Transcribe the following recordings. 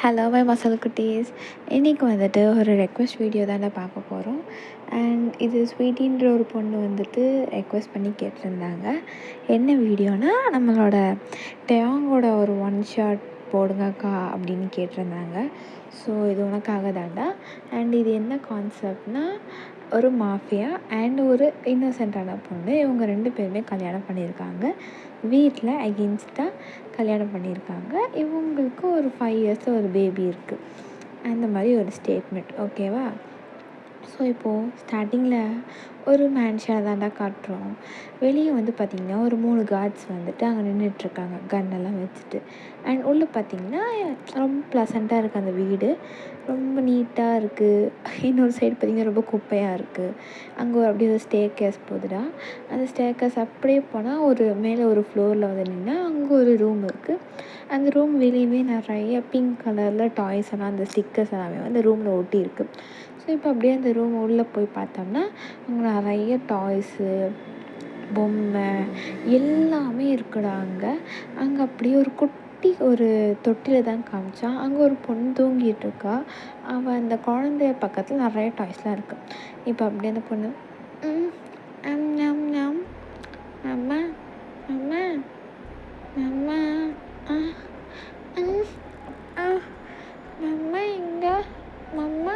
Hello my masala குட்டீஸ். இன்றைக்கி வந்துட்டு ஒரு ரெக்வெஸ்ட் வீடியோ தானே பார்க்க போகிறோம். அண்ட் இது ஸ்வீட்டின்ற ஒரு பொண்ணு வந்துட்டு ரெக்வெஸ்ட் பண்ணி கேட்டிருந்தாங்க. என்ன வீடியோனா, நம்மளோட டேங்கோட ஒரு ஒன் ஷாட் போடுங்கக்கா அப்படின்னு கேட்டிருந்தாங்க. ஸோ இது உனக்காக தாண்டா. அண்ட் இது என்ன கான்செப்ட்னால், ஒரு மாஃபியா அண்ட் ஒரு இன்னோசென்ட்டான பொண்ணு, இவங்க 2 பேருமே கல்யாணம் பண்ணியிருக்காங்க. வீட்டில் அகெயின்ஸ்டாக கல்யாணம் பண்ணியிருக்காங்க. இவங்களுக்கு ஒரு 5 இயர்ஸில் ஒரு பேபி இருக்குது. அந்த மாதிரி ஒரு ஸ்டேட்மெண்ட், ஓகேவா? ஸோ இப்போது ஸ்டார்டிங்கில் ஒரு மேன்ஷனை தாண்டா காட்டுறோம். வெளியே வந்து பார்த்திங்கன்னா ஒரு 3 கார்ட்ஸ் வந்துட்டு அங்கே நின்றுட்டுருக்காங்க, கன்னெல்லாம் வச்சுட்டு. அண்ட் உள்ளே பார்த்திங்கன்னா ரொம்ப ப்ளசண்ட்டாக இருக்குது அந்த வீடு, ரொம்ப நீட்டாக இருக்குது. இன்னொரு சைடு பார்த்திங்கன்னா ரொம்ப குப்பையாக இருக்குது. அங்கே அப்படியே ஒரு ஸ்டேர்கேஸ் போகுதுடா. அந்த ஸ்டேர்கேஸ் அப்படியே போனால் ஒரு மேலே ஒரு ஃப்ளோரில் வந்து நின்னா அங்கே ஒரு ரூம் இருக்குது. அந்த ரூம் வெளியவே நிறைய பிங்க் கலரில் டாய்ஸ் எல்லாம், அந்த ஸ்டிக்கர்ஸ் எல்லாமே வந்து ரூமில் ஒட்டி இருக்குது. ஸோ இப்போ அப்படியே அந்த ரூம் உள்ளே போய் பார்த்தோம்னா அங்கே நிறைய டாய்ஸு, பொம்மை எல்லாமே இருக்குடா. அங்கே அப்படியே ஒரு குட்டி ஒரு தொட்டியில் தான் காமிச்சான். அங்கே ஒரு பொண்ணு தூங்கிட்டு இருக்கா. அவள் அந்த குழந்தைய பக்கத்தில் நிறைய டாய்ஸ்லாம் இருக்குது. இப்போ அப்படியே அந்த பொண்ணு அம்மா அம்மா அம்மா மம்மா எங்க மம்மா,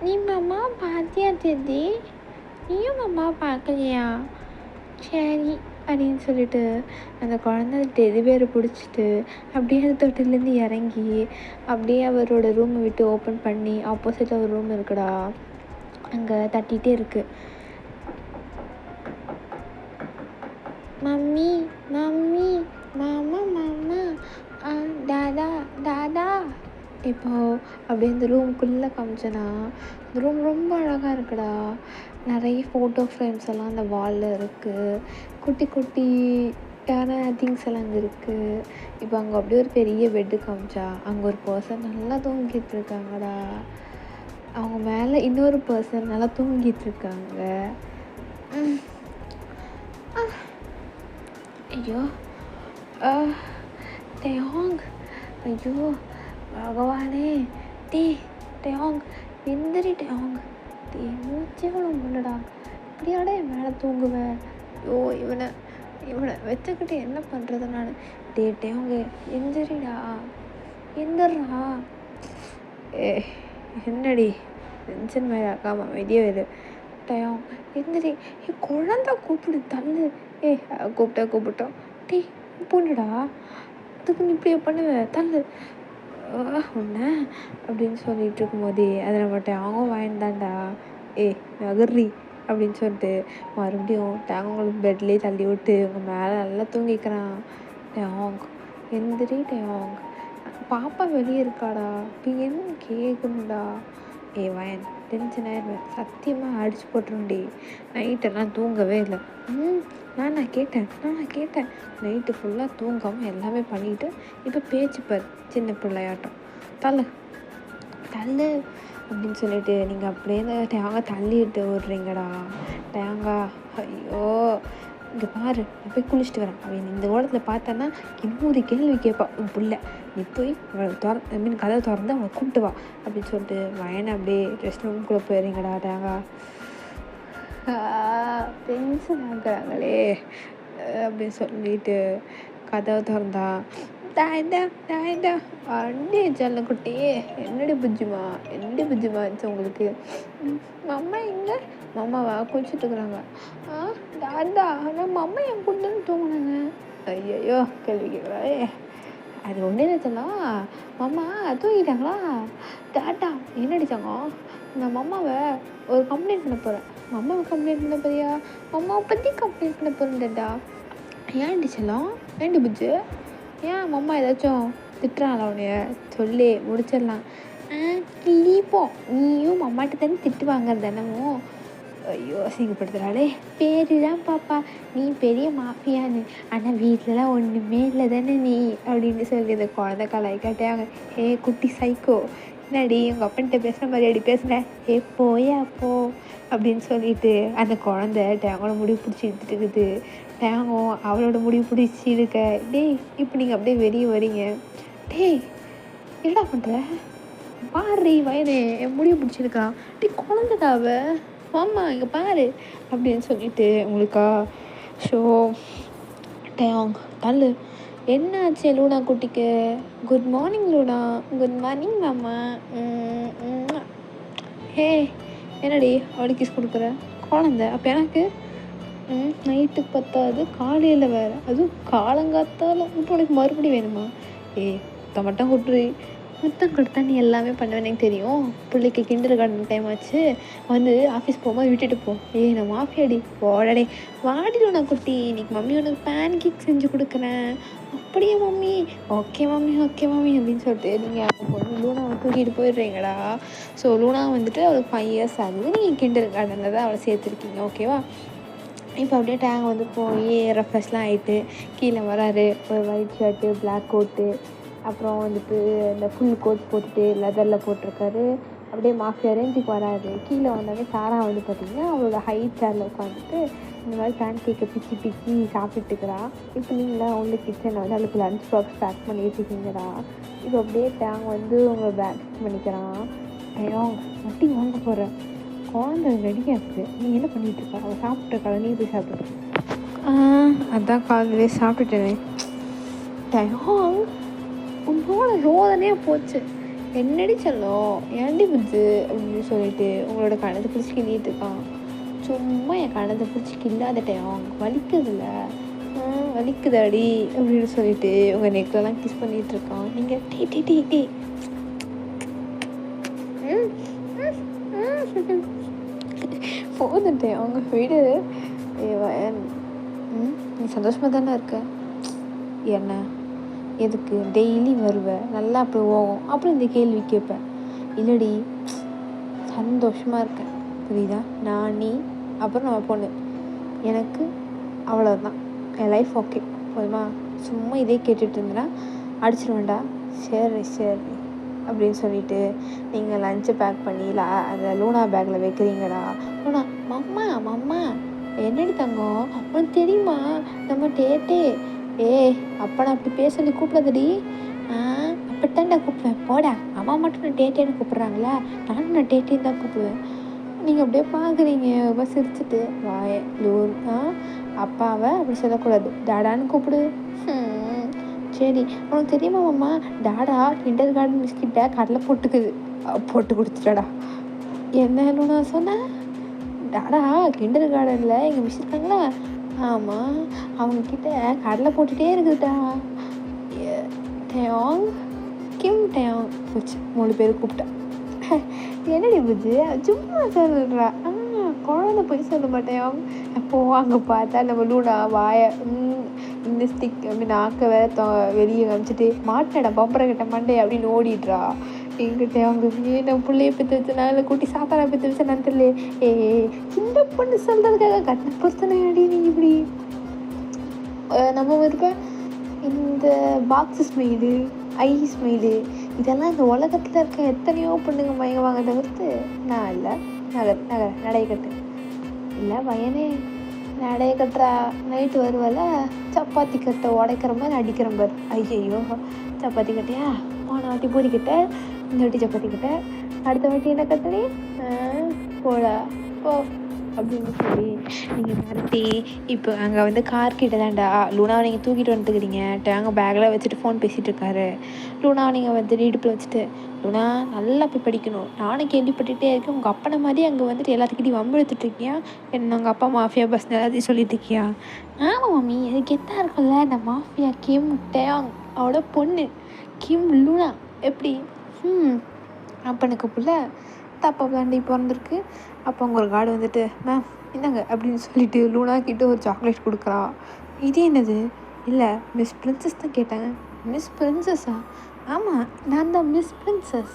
நீ மம்மா பார்த்தியா தேதி? நீயும் மம்மா பார்க்கலையா? சரி அப்படின்னு சொல்லிட்டு அந்த குழந்தை டெலிவரி பிடிச்சிட்டு அப்படியே அந்த தொட்டிலேருந்து இறங்கி அப்படியே அவரோட ரூமை விட்டு ஓப்பன் பண்ணி ஆப்போசிட்டில் ஒரு ரூம் இருக்குடா, அங்கே தட்டிகிட்டே இருக்குது. மம்மி மம்மி மாமா மாமா டாடா டாடா. இப்போது அப்படியே இந்த ரூம்குள்ளே காமிச்சேன்னா இந்த ரூம் ரொம்ப அழகாக இருக்குடா. நிறைய ஃபோட்டோ ஃப்ரேம்ஸ் எல்லாம் அந்த வாலில் இருக்குது. குட்டி குட்டியான திங்ஸ் எல்லாம் அங்கே இருக்குது. இப்போ அங்கே அப்படியே ஒரு பெரிய பெட்டு காமிச்சா அங்கே ஒரு பர்சன் நல்லா தூங்கிட்டு இருக்காங்கடா. அவங்க மேலே இன்னொரு பர்சன் நல்லா தூங்கிட்டு இருக்காங்க. ஐயோ டேயோங், ஐயோ பகவானே, டேயோங் எந்திரி டேயோங், மூச்சே அவ்வளோ முள்ளடா, இப்படியாடா என் மேலே தூங்குவேன். ஐயோ இவனை வச்சுக்கிட்டு என்ன பண்ணுறது நான்? டேயோங்க எந்திரிடா, எந்திரா. என்னடி டென்ஷன் மேலே ஆக்காம அமைதியே வேறு. டேயோங் எந்திரி, குழந்தை கூப்பிடு தள்ளு. கூப்பிட்டோம். பொண்ணுடா, அதுக்கு நீ இப்படியே பண்ணுவேன், தள்ளு உன்ன அப்படின்னு சொல்லிட்டு இருக்கும்போதே அதை நம்ம டேங்கும் வாங்கிட்டான்டா. நகர்றி அப்படின்னு சொல்லிட்டு மறுபடியும் டேங்களுக்கு பெட்லேயே தள்ளி விட்டு உங்கள் மேலே நல்லா தூங்கிக்கிறான். டேங் எந்திரி டேங், பாப்பா வெளியே இருக்காடா, இப்போ என்ன கேட்கணும்டா? வயன் டென்ஷன் ஆயிடுவேன், சத்தியமாக அடிச்சு போட்டுருண்டி. நைட்டெல்லாம் தூங்கவே இல்லை. நான் கேட்டேன் நைட்டு ஃபுல்லாக தூங்காமல் எல்லாமே பண்ணிவிட்டு இப்போ பேச்சு பார், சின்ன பிள்ளையாட்டம். தள்ளு அப்படின்னு சொல்லிட்டு நீங்கள் அப்படியே தேங்காய் தள்ளிட்டு விட்றீங்கடா. தேங்காய் ஐயோ இங்கே பாரு, நான் போய் குளிச்சுட்டு வரேன். அவன் இந்த ஓரத்தில் பார்த்தேன்னா இன்னொரு கேள்வி கேட்பா உன் பிள்ளை. நீ போய் கதவை திறந்து அவனை கூப்பிட்டு வா அப்படின்னு சொல்லிட்டு வயனை அப்படியே ரெஸ்ட் ரூம்குள்ளே போயிடுறீங்கடா. தேங்காய் டென்ஷன் ஆகுறாங்களே அப்படின்னு சொல்லிட்டு கதவை திறந்தா டாய்டா அண்டி செல்லக்குட்டி, என்னடி புஜ்ஜிமா இருந்துச்சு உங்களுக்கு? மம்மா எங்கே? மம்மாவா குளிச்சுட்டு இருக்கிறாங்க. டாடா ஆனால் மம்மா என் கூட்டன்னு தூங்கினாங்க. ஐயோ கேள்வி கேட்குறாயே. அது ஒன்றே நினச்சலாம், மம்மா தூங்கிட்டாங்களா? டாடா என்னடி சங்கம், நான் மம்மாவை ஒரு கம்ப்ளைண்ட் பண்ண போகிறேன். மம்மாவை கம்ப்ளைண்ட் பண்ண போறியா? மம்மாவை பற்றி கம்ப்ளைண்ட் பண்ண போகிறேன் டாடா. ஏன்டி செல்லம், ஏன்டி புஜ்ஜு, ஏன் மம்மா ஏதாச்சும் திட்டுறாங்களா உன்னைய? சொல்லி முடிச்சிடலாம். கிளிப்போ, நீயும் மம்மாட்ட தானே திட்டு வாங்குறது தினமும். ஐயோ அசிங்கப்படுத்துகிறாளே. பேருதான் பாப்பா, நீ பெரிய மாஃபியான்னு, ஆனால் வீட்டிலலாம் ஒன்றுமே இல்லை தானே நீ அப்படின்னு சொல்லி இந்த குழந்தை கலாய்க்காட்டாங்க. குட்டி சைக்கோ, என்னடி உங்கள் அப்பன்கிட்ட பேசுகிற மாதிரி அடி பேசுகிறேன், போயா போ அப்படின்னு சொல்லிட்டு அந்த குழந்தை டேங்கோட முடிவு பிடிச்சி எடுத்துட்டு இருக்குது. டேங்கோ அவளோட முடிவு பிடிச்சி இருக்க. இப்போ நீங்கள் அப்படியே வெளியே வரீங்க. என்னடா பண்ணுற, பாரு வயதே என் முடிவு பிடிச்சிருக்கா, டீ குழந்தைதாவ, ஆமா இங்கே பாரு அப்படின்னு சொல்லிட்டு உங்களுக்கா ஷோ டேங் தள்ளு. என்னாச்சு லூனா குட்டிக்கு? Good morning Luna. Good morning மாமா. ஹே என்னடி அவளுக்கு கிஸ் கொடுக்குற? குழந்த அப்போ எனக்கு நைட்டுக்கு பத்தாது காலையில் வேறு, அதுவும் காலங்காத்தால் இப்போ உனக்கு மறுபடியும் வேணுமா? ஏய் மட்டும் கொடுத்துரு, மொத்தம் கொடுத்தா நீ எல்லாமே பண்ணுவேன் எனக்கு தெரியும். பிள்ளைக்கு கிண்டர் கார்டன் டைம் ஆச்சு, வந்து ஆஃபீஸ் போகும்போது விட்டுட்டு போ. ஏய் நான் மாஃபியாடி போடடே. வாடிடும் நான் குட்டி, இன்னைக்கு மம்மி உனக்கு பேன் கேக் செஞ்சு கொடுக்குறேன். அப்படியே mummy, okay mummy okay mummy அப்படின்னு சொல்லிட்டு நீங்கள் அப்போ பொண்ணு லூனாவை தூக்கிட்டு போயிடுறீங்கடா. ஸோ லூனா வந்துட்டு அவளுக்கு 5 years ஆகுது, நீங்கள் கிண்டர் கார்டனில் தான் அவளை சேர்த்துருக்கீங்க, ஓகேவா? இப்போ அப்படியே டேங் வந்து போய் ரெஃப்ரெஷ்லாம் ஆகிட்டு கீழே வராரு. ஒரு ஒயிட் ஷர்ட்டு, பிளாக் கோட்டு, அப்புறம் வந்துட்டு இந்த ஃபுல் கோட் போட்டுட்டு லெதரில் போட்டிருக்காரு. அப்படியே மாஃபியா ரேஞ்சுக்கு வராது. கீழே வந்தாலே சாரா வந்து பார்த்திங்கன்னா அவளோட ஹைட் சேரில் உட்காந்துட்டு இந்த மாதிரி பேன் கேக்கை பிச்சு பிச்சு சாப்பிட்டுக்கிறா. இப்போ நீங்களாம் உள்ள கிச்சனில் வந்து அவளுக்கு லஞ்ச் பாக்ஸ் பேக் பண்ணி வச்சுக்கிங்கடா. இப்போ அப்படியே டேங் வந்து உங்களை பேக் பண்ணிக்கிறான். டேங் வட்டி வாங்க போகிறேன், குழந்தை ரெடியாக இருக்குது, நீ என்ன பண்ணிகிட்ருக்கா? அவள் சாப்பிட்ருக்காள், நீ போய் சாப்பிட்டு. அதான் காலையிலே சாப்பிட்டுட்டேனே. டேங் உங்களோட ரோதனையாக போச்சு, என்னடி சொல்லும் ஏன்டி புது அப்படின்னு சொல்லிட்டு உங்களோட கணத்தை பிடிச்சி கிள்ளிட்டு இருக்கான். சும்மா என் கணத்தை பிடிச்சி கில்லாத டைம் வலிக்குதுல்ல, வலிக்குதாடி அப்படின்னு சொல்லிட்டு உங்கள் நெக்லெலாம் கிஸ் பண்ணிகிட்டு இருக்கான். நீங்கள் டீ டீ டீ டீ போதுட்டேன் அவங்க வீடு. நீ சந்தோஷமாக தானே இருக்க? என்ன எதுக்கு டெய்லி வருவேன், நல்லா அப்படி போகும், அப்புறம் இந்த கேள்வி கேட்பேன். இல்லடி சந்தோஷமாக இருக்கேன், புரியுதா? நான் நீ அப்புறம் நம்ம பொண்ணு, எனக்கு அவ்வளோதான் என் லைஃப், ஓகே போதுமா? சும்மா இதே கேட்டுட்டு இருந்தேன்னா அடிச்சிடுவேண்டா. சரி சரி அப்படின்னு சொல்லிட்டு நீங்கள் லஞ்சை பேக் பண்ணி அந்த லூனா பேக்கில் வைக்கிறீங்கடா. லூனா மம்மா மம்மா என்னடி தங்கம் உனக்கு தெரியுமா நம்ம டேட்டே? அப்போ நான் அப்படி பேச சொல்லி கூப்பிடாதடி. அப்படித்தான்டா கூப்பிடுவேன், போடா. அம்மா மட்டும் நான் டேட்டேன்னு கூப்பிட்றாங்களா, நானும் நான் டேட்டேன்னு தான் கூப்பிடுவேன். நீங்கள் அப்படியே பார்க்குறீங்க ரொம்ப சிரிச்சுட்டு. வாய லூர், அப்பாவை அப்படி சொல்லக்கூடாது, டாடான்னு கூப்பிடு. சரி உனக்கு தெரியுமா மாமா, டாடா கிண்டர் கார்டன் மிஸ்கிட்ட கடலை போட்டுக்குது, போட்டு கொடுத்துட்டாடா. என்ன லூனா சொன்ன? டாடா கிண்டர் கார்டனில் எங்கள் மிஸ் இருக்காங்களா, ஆமாம் அவங்கக்கிட்ட கடலை போட்டுகிட்டே இருக்குதுடா. டேங் கிம் டேங் போச்சு, 3 பேர் கூப்பிட்டா. என்னடி புஜு சும்மா சொல்லுறா, குழந்தை போய் சொல்ல மாட்டேன். அப்போ அங்கே பார்த்தா நம்ம லூனா வாய இந்த ஸ்டிக் அப்படி நாக்க வேற வெளியே காமிச்சிட்டு மாட்டேடா பம்பரை கிட்ட மண்டே அப்படின்னு ஓடிடுறா. எங்கிட்ட அவங்க நம்ம பிள்ளைய பெற்று வச்சனா இல்லை குட்டி சாத்தானா பெற்று வச்சனான்னு தெரியல. சின்ன பொண்ணு சொல்கிறதுக்காக கண்ணை பொறுத்தனை அடி நீ இப்படி நம்ம இருப்ப. இந்த பாக்ஸு ஸ்மெயிலு, ஐ ஸ்மெயிலு, இதெல்லாம் இந்த உலகத்தில் இருக்க எத்தனையோ பொண்ணுங்க மயங்குவாங்க தவிர்த்து நான் இல்லை. நடைய கட்டு இல்லை பையனே, நடைய கட்டுறா. நைட்டு வருவால சப்பாத்தி கட்டை உடைக்கிற மாதிரி அடிக்கிற மாதிரி. ஐயோ சப்பாத்தி கட்டையா, போன வாட்டி பூரி கட்டை, இந்த வாட்டி சப்பாத்தி கட்டை, அடுத்த வாட்டி என்ன கட்டணி போடா போ அப்படின்னு சொல்லி நீங்கள் மிரட்டி. இப்போ அங்கே வந்து கார் கிட்ட தான்டா லூனாவை நீங்கள் தூக்கிட்டு வந்துக்கிறீங்க. அங்கே பேக்கில் வச்சுட்டு ஃபோன் பேசிகிட்டு இருக்காரு. லூனாவை நீங்கள் வந்துட்டு இடுப்பில் வச்சுட்டு, லூனா நல்லா போய் படிக்கணும், நானும் கேள்விப்பட்டுகிட்டே இருக்கேன் உங்கள் அப்பனை மாதிரி அங்கே வந்துட்டு எல்லாத்துக்கிட்டையும் வம்பு எடுத்துட்ருக்கியா, என்ன உங்கள் அப்பா மாஃபியா பஸ் எல்லாத்தையும் சொல்லிட்டு இருக்கியா? ஆமாம் மம்மி, அது கெத்தாக இருக்கும்ல, இந்த மாஃபியா கிம் டேங் அவளோட பொண்ணு கிம் லூனா எப்படி அப்பனுக்கு புள்ள தப்பா பிளாண்டி பிறந்திருக்கு. அப்போ அவங்க ஒரு கார்டு வந்துட்டு மேம் இந்தாங்க அப்படின்னு சொல்லிட்டு லூனா கிட்ட ஒரு சாக்லேட் கொடுக்குறான். இது என்னது? இல்லை மிஸ் பிரின்சஸ் தான் கேட்டாங்க. மிஸ் பிரின்சஸா? ஆமாம் நான் தான் மிஸ் பிரின்சஸ்.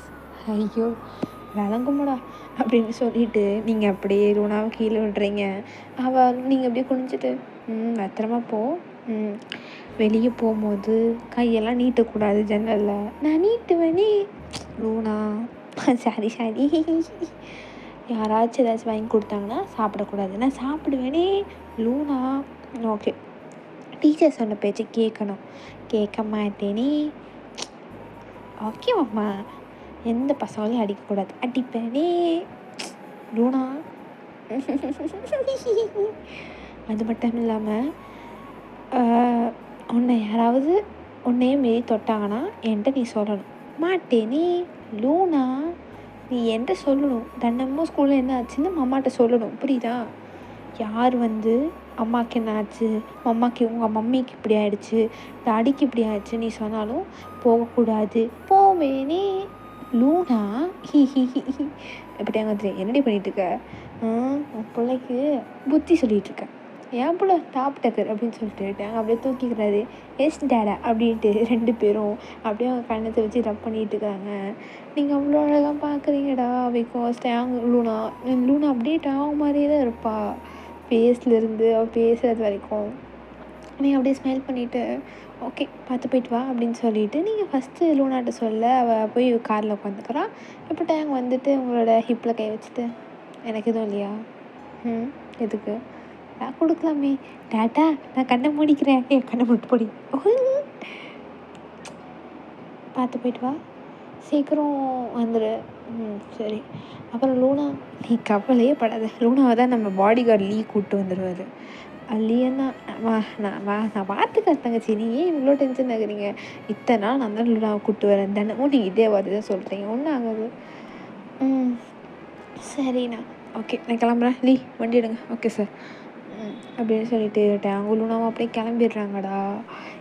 ஐயோ விளங்குமாடா அப்படின்னு சொல்லிட்டு நீங்கள் அப்படியே லூனாவை கீழே விடுறீங்க. நீங்கள் அப்படியே குனிஞ்சிட்டு பத்திரமா போ, வெளியே போகும்போது கையெல்லாம் நீட்டக்கூடாது ஜன்னலில். நான் நீட்டுவேனே லூனா. சாரி யாராச்சும் ஏதாச்சும் வாங்கி கொடுத்தாங்கன்னா சாப்பிடக்கூடாது, நான் சாப்பிடுவேனே லூனா. ஓகே டீச்சர் சொன்ன பேச்சு கேட்கணும், கேட்க மாட்டேனே. ஓகே அம்மா, எந்த பசங்களையும் அடிக்கக்கூடாது. அடிப்பேனே லூனா. அது மட்டும் இல்லாமல் உன்னை யாராவது உன்னையே மீறி தொட்டாங்கன்னா என்கிட்ட நீ சொல்லணும். மாட்டேனே லூனா, நீ என்கிட்ட சொல்லணும். தினமும் ஸ்கூலில் என்ன ஆச்சுன்னு அம்மாட்ட சொல்லணும், புரியுதா? யார் வந்து அம்மாவுக்கு என்ன ஆச்சு, அம்மாவுக்கு உங்கள் மம்மிக்கு இப்படி ஆயிடுச்சு, டாடிக்கு இப்படி ஆயிடுச்சு நீ சொன்னாலும் போகக்கூடாது. போவேனே லூனா. இப்படி அங்கே என்னடி பண்ணிகிட்ருக்க? உன் பிள்ளைக்கு புத்தி சொல்லிகிட்ருக்க. என் பிள்ளை டாப் டக்கர் அப்படின்னு சொல்லிட்டு அப்படியே தூக்கிக்கிறாரு. எஸ் டேடா அப்படின்ட்டு 2 பேரும் அப்படியே அவங்க கண்ணத்தை வச்சு ரப் பண்ணிகிட்டு இருக்காங்க. நீங்கள் அவ்வளோ அழகாக பார்க்குறீங்கடா. பிகாஸ் லூனா லூனா அப்படியே டாங் மாதிரியே தான் இருப்பா. ஃபேஸ்லேருந்து அவள் பேசுகிறது வரைக்கும் நீங்கள் அப்படியே ஸ்மைல் பண்ணிவிட்டு ஓகே பார்த்து போயிட்டு வா அப்படின்னு சொல்லிவிட்டு நீங்கள் ஃபஸ்ட்டு லூனாட்ட சொல்ல அவள் போய் காரில் உட்காந்துக்கிறான். இப்போ டேங் வந்துட்டு உங்களோட ஹிப்பில் கை வச்சுட்டு எனக்கு எதுவும் இல்லையா? எதுக்கு? நான் கொடுக்கலாமே. டாட்டா நான் கண்ணை மூடிக்கிறேன். கண்ணை மூட்டு போடி. பார்த்து போயிட்டு வா, சீக்கிரம் வந்துடு. சரி. அப்புறம் லூனா, நீ கவலையே படாத. லூனாவை தான் நம்ம பாடி கார்டு லீ கூப்பிட்டு வந்துடுவார். லீயன்னா நான் பார்த்துக்கிறேன் தங்கச்சி, நீ ஏன் இவ்வளோ டென்ஷன் ஆகுறீங்க? இத்தனை நாள் நான் தான் லூனாவை கூப்பிட்டு வரேன். தினமும் நீங்கள் இதே வார்த்தை தான் சொல்கிறீங்க, ஒன்றும் ஆகாது. சரிண்ணா, ஓகே நான் கிளம்புறேன். லீ வண்டி எடுங்க. ஓகே சார் அப்படின்னு சொல்லிட்டு அவங்க லூனாவும் அப்படியே கிளம்பிடுறாங்கடா.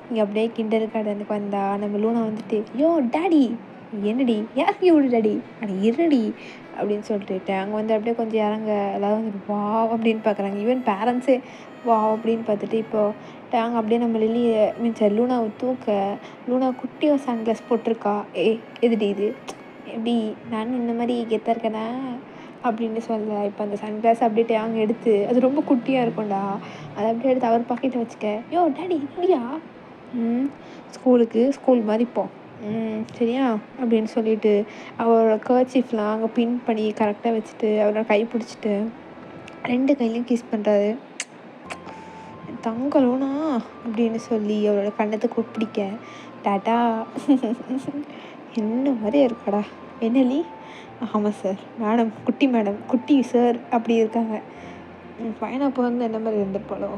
இங்கே அப்படியே கிண்டர் கார்டனுக்கு வந்தா நம்ம லூனா வந்துட்டு யோ டாடி, என்னடி யாருக்கு விடு டாடி, அடி இருடி அப்படின்னு சொல்லிட்டு அங்கே வந்து அப்படியே கொஞ்சம் இறங்க எல்லாரும் வந்து வா அப்படின்னு பார்க்குறாங்க. ஈவன் பேரண்ட்ஸே வா அப்படின்னு பார்த்துட்டு இப்போது அங்கே அப்படியே நம்ம லில்லியை மீன்ஸ் லூனாவை தூக்க, லூனா குட்டியாக சன்கிளாஸ் போட்டிருக்கா. எதுடி இது, எப்படி நானும் இந்த மாதிரி கெத்தாக இருக்கேனா அப்படின்னு சொல்ல. இப்போ அந்த சன்கிளாஸ் அப்படியே அங்கே எடுத்து, அது ரொம்ப குட்டியாக இருக்கும்டா, அதை அப்படியே எடுத்து அவர் பாக்கெட்டை வச்சுக்க. யோ டாடி இல்லையா, ஸ்கூல் மாதிரி போ, சரியா அப்படின்னு சொல்லிட்டு அவரோட கர்ச்சீஃப்லாம் அங்கே பின் பண்ணி கரெக்டாக வச்சுட்டு அவரோட கை பிடிச்சிட்டு 2 கையிலையும் கிஸ் பண்ணுறாரு. தங்கலோனா அப்படின்னு சொல்லி அவரோட கண்ணத்தை பிடிக்க டாட்டா என்ன மாதிரி இருக்காடா. என்னலி? ஆமாம் சார், மேடம், குட்டி சார் அப்படி இருக்காங்க. பையனை பிறந்து என்ன மாதிரி இருந்திருப்பாளோ.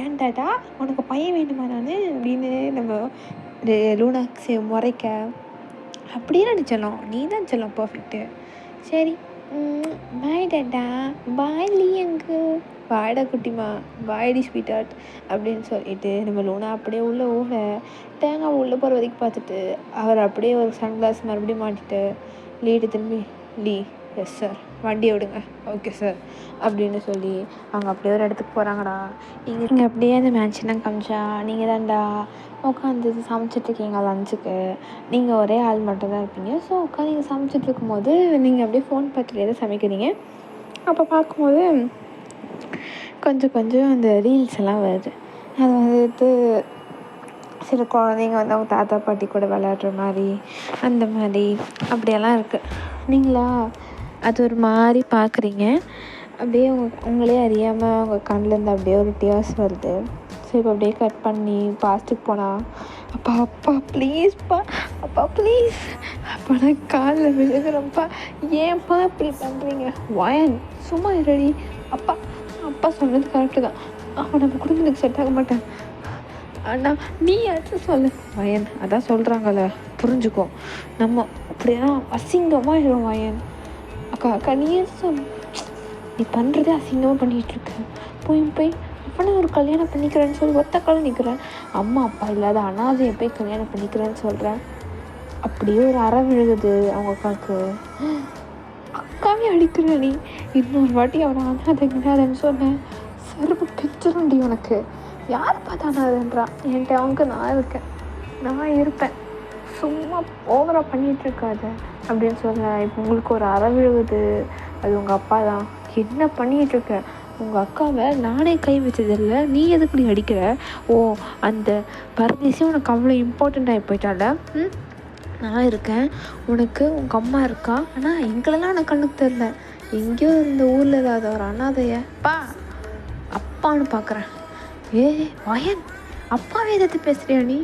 ஏன் டாட்டா உனக்கு பையன் வேணுமா நான் அப்படின்னு நம்ம லூனா முறைக்க. அப்படியே நினச்சலாம், நீ தான் சொல்லலாம் பர்ஃபெக்ட்டு. சரி பாய் டாட்டா, பாய் லீ அங்கு, பாய்டா குட்டிமா, பாய்டி ஸ்வீட் ஆர்ட் அப்படின்னு சொல்லிட்டு நம்ம லூனா அப்படியே உள்ளே ஓட தேங்காய் உள்ளே போகிற வரைக்கும் பார்த்துட்டு அவர் அப்படியே ஒரு சன்கிளாஸ் மறுபடியும் மாட்டிட்டு லீடு திரும்பி லீ எஸ் சார் வண்டியை விடுங்க. ஓகே சார் அப்படின்னு சொல்லி அவங்க அப்படியே ஒரு இடத்துக்கு போகிறாங்கடா. நீங்கள் அப்படியே அந்த மேன்ஷன்லாம் காமிச்சா நீங்கள் தான்டா உட்காந்து சமைச்சிட்ருக்கீங்க லஞ்சுக்கு. நீங்கள் ஒரே ஆள் மட்டும் தான் இருப்பீங்க. ஸோ உட்காந்து நீங்கள் சமைச்சிட்ருக்கும் போது நீங்கள் அப்படியே ஃபோன் பார்த்துட்டே தான் சமைக்கிறீங்க. அப்போ பார்க்கும்போது கொஞ்சம் அந்த ரீல்ஸ் எல்லாம் வருது. அது வந்துட்டு சில குழந்தைங்க வந்து அவங்க தாத்தா பாட்டி கூட விளையாடுற மாதிரி அந்த மாதிரி அப்படியெல்லாம் இருக்குது. நீங்களா அது ஒரு மாதிரி பார்க்குறீங்க. அப்படியே உங்களே அறியாமல் அவங்க கண்ணிலேருந்து அப்படியே ஒரு டியர்ஸ் வருது. ஸோ இப்போ அப்படியே கட் பண்ணி பாஸ்ட்டுக்கு போனால் அப்பா ப்ளீஸ்ப்பா, அப்பா ப்ளீஸ், அப்பா நான் காலில் விழுகிறப்பா, ஏன்ப்பா இப்படி பண்ணுறீங்க? வயன் சும்மா ரெடி. அப்பா சொன்னது கரெக்டு தான், அவன் நம்ம குடும்பத்துக்கு செட் ஆக மாட்டேன். ஆனால் நீ யாச்சும் சொல்லு. வயன் அதான் சொல்கிறாங்கல்ல, புரிஞ்சுக்கோ. நம்ம அப்படின்னா அசிங்கமாக ஆயிடும் வயன். அக்கா நீ சொல்லு, நீ பண்ணுறதே அசிங்கமாக பண்ணிகிட்ருக்க. போய் அப்போ ஒரு கல்யாணம் பண்ணிக்கிறேன்னு சொல்லி ஒத்த காலம் நிற்கிறேன். அம்மா அப்பா இல்லாத அனாதையை போய் கல்யாணம் பண்ணிக்கிறேன்னு சொல்கிறேன். அப்படியே ஒரு அற விழுகுது அவங்க அக்காவுக்கு. அக்காவே அடிக்கிற நீ, இன்னொரு வாட்டி அவனை அனாதைன்னு சொன்னேன் செருப்பு பிச்சிருண்டி உனக்கு. யார் பார்த்தா அனாதைன்றான்? என்கிட்ட அவங்க நான் இருக்கேன், நான் இருப்பேன், சும்மா ஓவராக பண்ணிகிட்ருக்காத அப்படின்னு சொல்ல. இப்போ உங்களுக்கு ஒரு அற விழுகுது, அது உங்கள் அப்பா தான். என்ன பண்ணிகிட்ருக்க? உங்கள் அக்காவை நானே கை வச்சதில்லை, நீ எதுக்கு நீ அடிக்கிற? ஓ அந்த பரதேசி உனக்கு அவ்வளோ இம்பார்ட்டண்ட்டாகி போயிட்டால. நான் இருக்கேன், உனக்கு உங்கள் அம்மா இருக்கா. ஆனால் எங்களெல்லாம் எனக்கு கண்ணுக்கு தெரில. எங்கேயோ இந்த ஊரில் இல்லாத ஒரு அனாதைய அப்பான்னு பார்க்குறேன். வயன் அப்பாவே எதிர்த்து பேசுகிறியா நீ?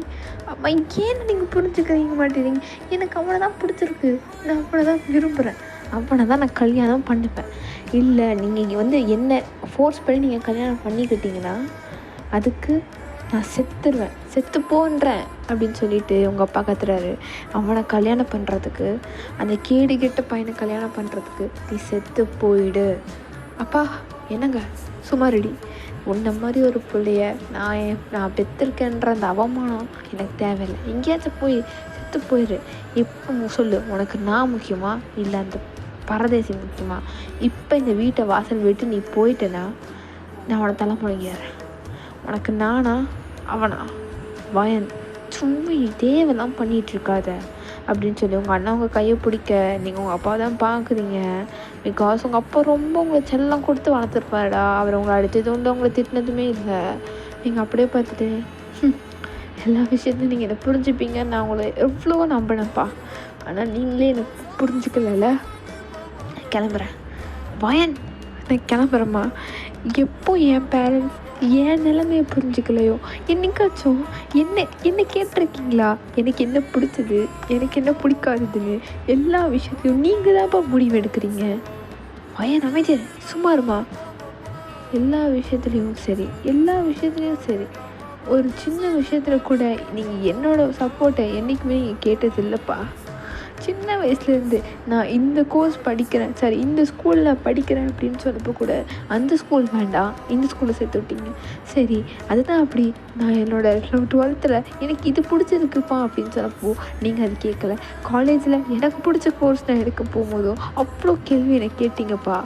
அம்மா ஏன்னு நீங்கள் புரிஞ்சுக்கிறீங்க மாட்டேறீங்க? எனக்கு அவனை தான் பிடிச்சிருக்கு, நான் அவனை தான் விரும்புகிறேன், அவனை தான் நான் கல்யாணம் பண்ணிப்பேன். இல்லை நீங்கள் வந்து என்ன ஃபோர்ஸ் பண்ணி நீங்கள் கல்யாணம் பண்ணிக்கிட்டீங்கன்னா அதுக்கு நான் செத்துருவேன், செத்து போன்றேன் அப்படின்னு சொல்லிட்டு உங்கள் அப்பா கத்துறாரு. அவனை கல்யாணம் பண்ணுறதுக்கு, அந்த கேடு கெட்ட பையனை கல்யாணம் பண்ணுறதுக்கு நீ செத்து போயிடு. அப்பா என்னங்க சும்மா ரெடி, உன்ன மாதிரி ஒரு பிள்ளைய நான் பெற்றிருக்கேன்ற அந்த அவமானம் எனக்கு தேவையில்லை. எங்கேயாச்சும் போய் செத்து போயிடு. இப்போ சொல்லு, உனக்கு நான் முக்கியமா இல்லை அந்த பரதேசி முக்கியமா? இப்போ இந்த வீட்டை வாசல் விட்டு நீ போயிட்டேன்னா நான் அவனை தலை முழுங்கிடுறேன். உனக்கு நானா அவனா? வயன் சும்மா தேவைலாம் பண்ணிகிட்ருக்காத அப்படின்னு சொல்லி உங்கள் அண்ணா உங்கள் கையை பிடிக்க நீங்கள் உங்கள் அப்பா தான் பார்க்குறீங்க. பிகாஸ் உங்கள் அப்பா ரொம்ப உங்களை செல்லம் கொடுத்து வளர்த்துருப்பாருடா. அவர் உங்களை அடித்தது உண்டு, உங்களை திட்டினதுமே இல்லை. நீங்கள் அப்படியே பார்த்துட்டு எல்லா விஷயத்தையும் நீங்கள் என்னை புரிஞ்சுப்பீங்கன்னு நான் உங்களை எவ்வளவோ நம்பினேன்ப்பா. ஆனால் நீங்களே என்னை புரிஞ்சுக்கல. கிளம்புறேன் வயன், நான் கிளம்புறேம்மா. எப்போ என் பேரண்ட்ஸ் என் நிலைமையை புரிஞ்சுக்கலையோ என்னைக்காச்சும் என்ன கேட்டிருக்கீங்களா? எனக்கு என்ன பிடிச்சது, எனக்கு என்ன பிடிக்காததுன்னு எல்லா விஷயத்தையும் நீங்கள் தான்ப்பா முடிவு எடுக்கிறீங்க. வயன் அமைச்சர் சும்மா இருமா. எல்லா விஷயத்துலேயும் சரி, ஒரு சின்ன விஷயத்தில் கூட நீங்கள் என்னோடய சப்போர்ட்டை என்றைக்குமே நீங்கள் கேட்டது இல்லைப்பா. சின்ன வயசுலேருந்து நான் இந்த கோர்ஸ் படிக்கிறேன், சரி இந்த ஸ்கூலில் படிக்கிறேன் அப்படின்னு சொன்னப்போ கூட அந்த ஸ்கூல் வேண்டாம், இந்த ஸ்கூலில் சேர்த்து விட்டீங்க. சரி அதுதான் அப்படி, நான் என்னோடய 12th எனக்கு இது பிடிச்சிருக்குப்பா அப்படின்னு சொன்னப்போ நீங்கள் அது கேட்கல. காலேஜில் எனக்கு பிடிச்ச கோர்ஸ் நான் எடுக்க போகும்போதும் அவ்வளோ கேள்வி எனக்கு கேட்டிங்கப்பா.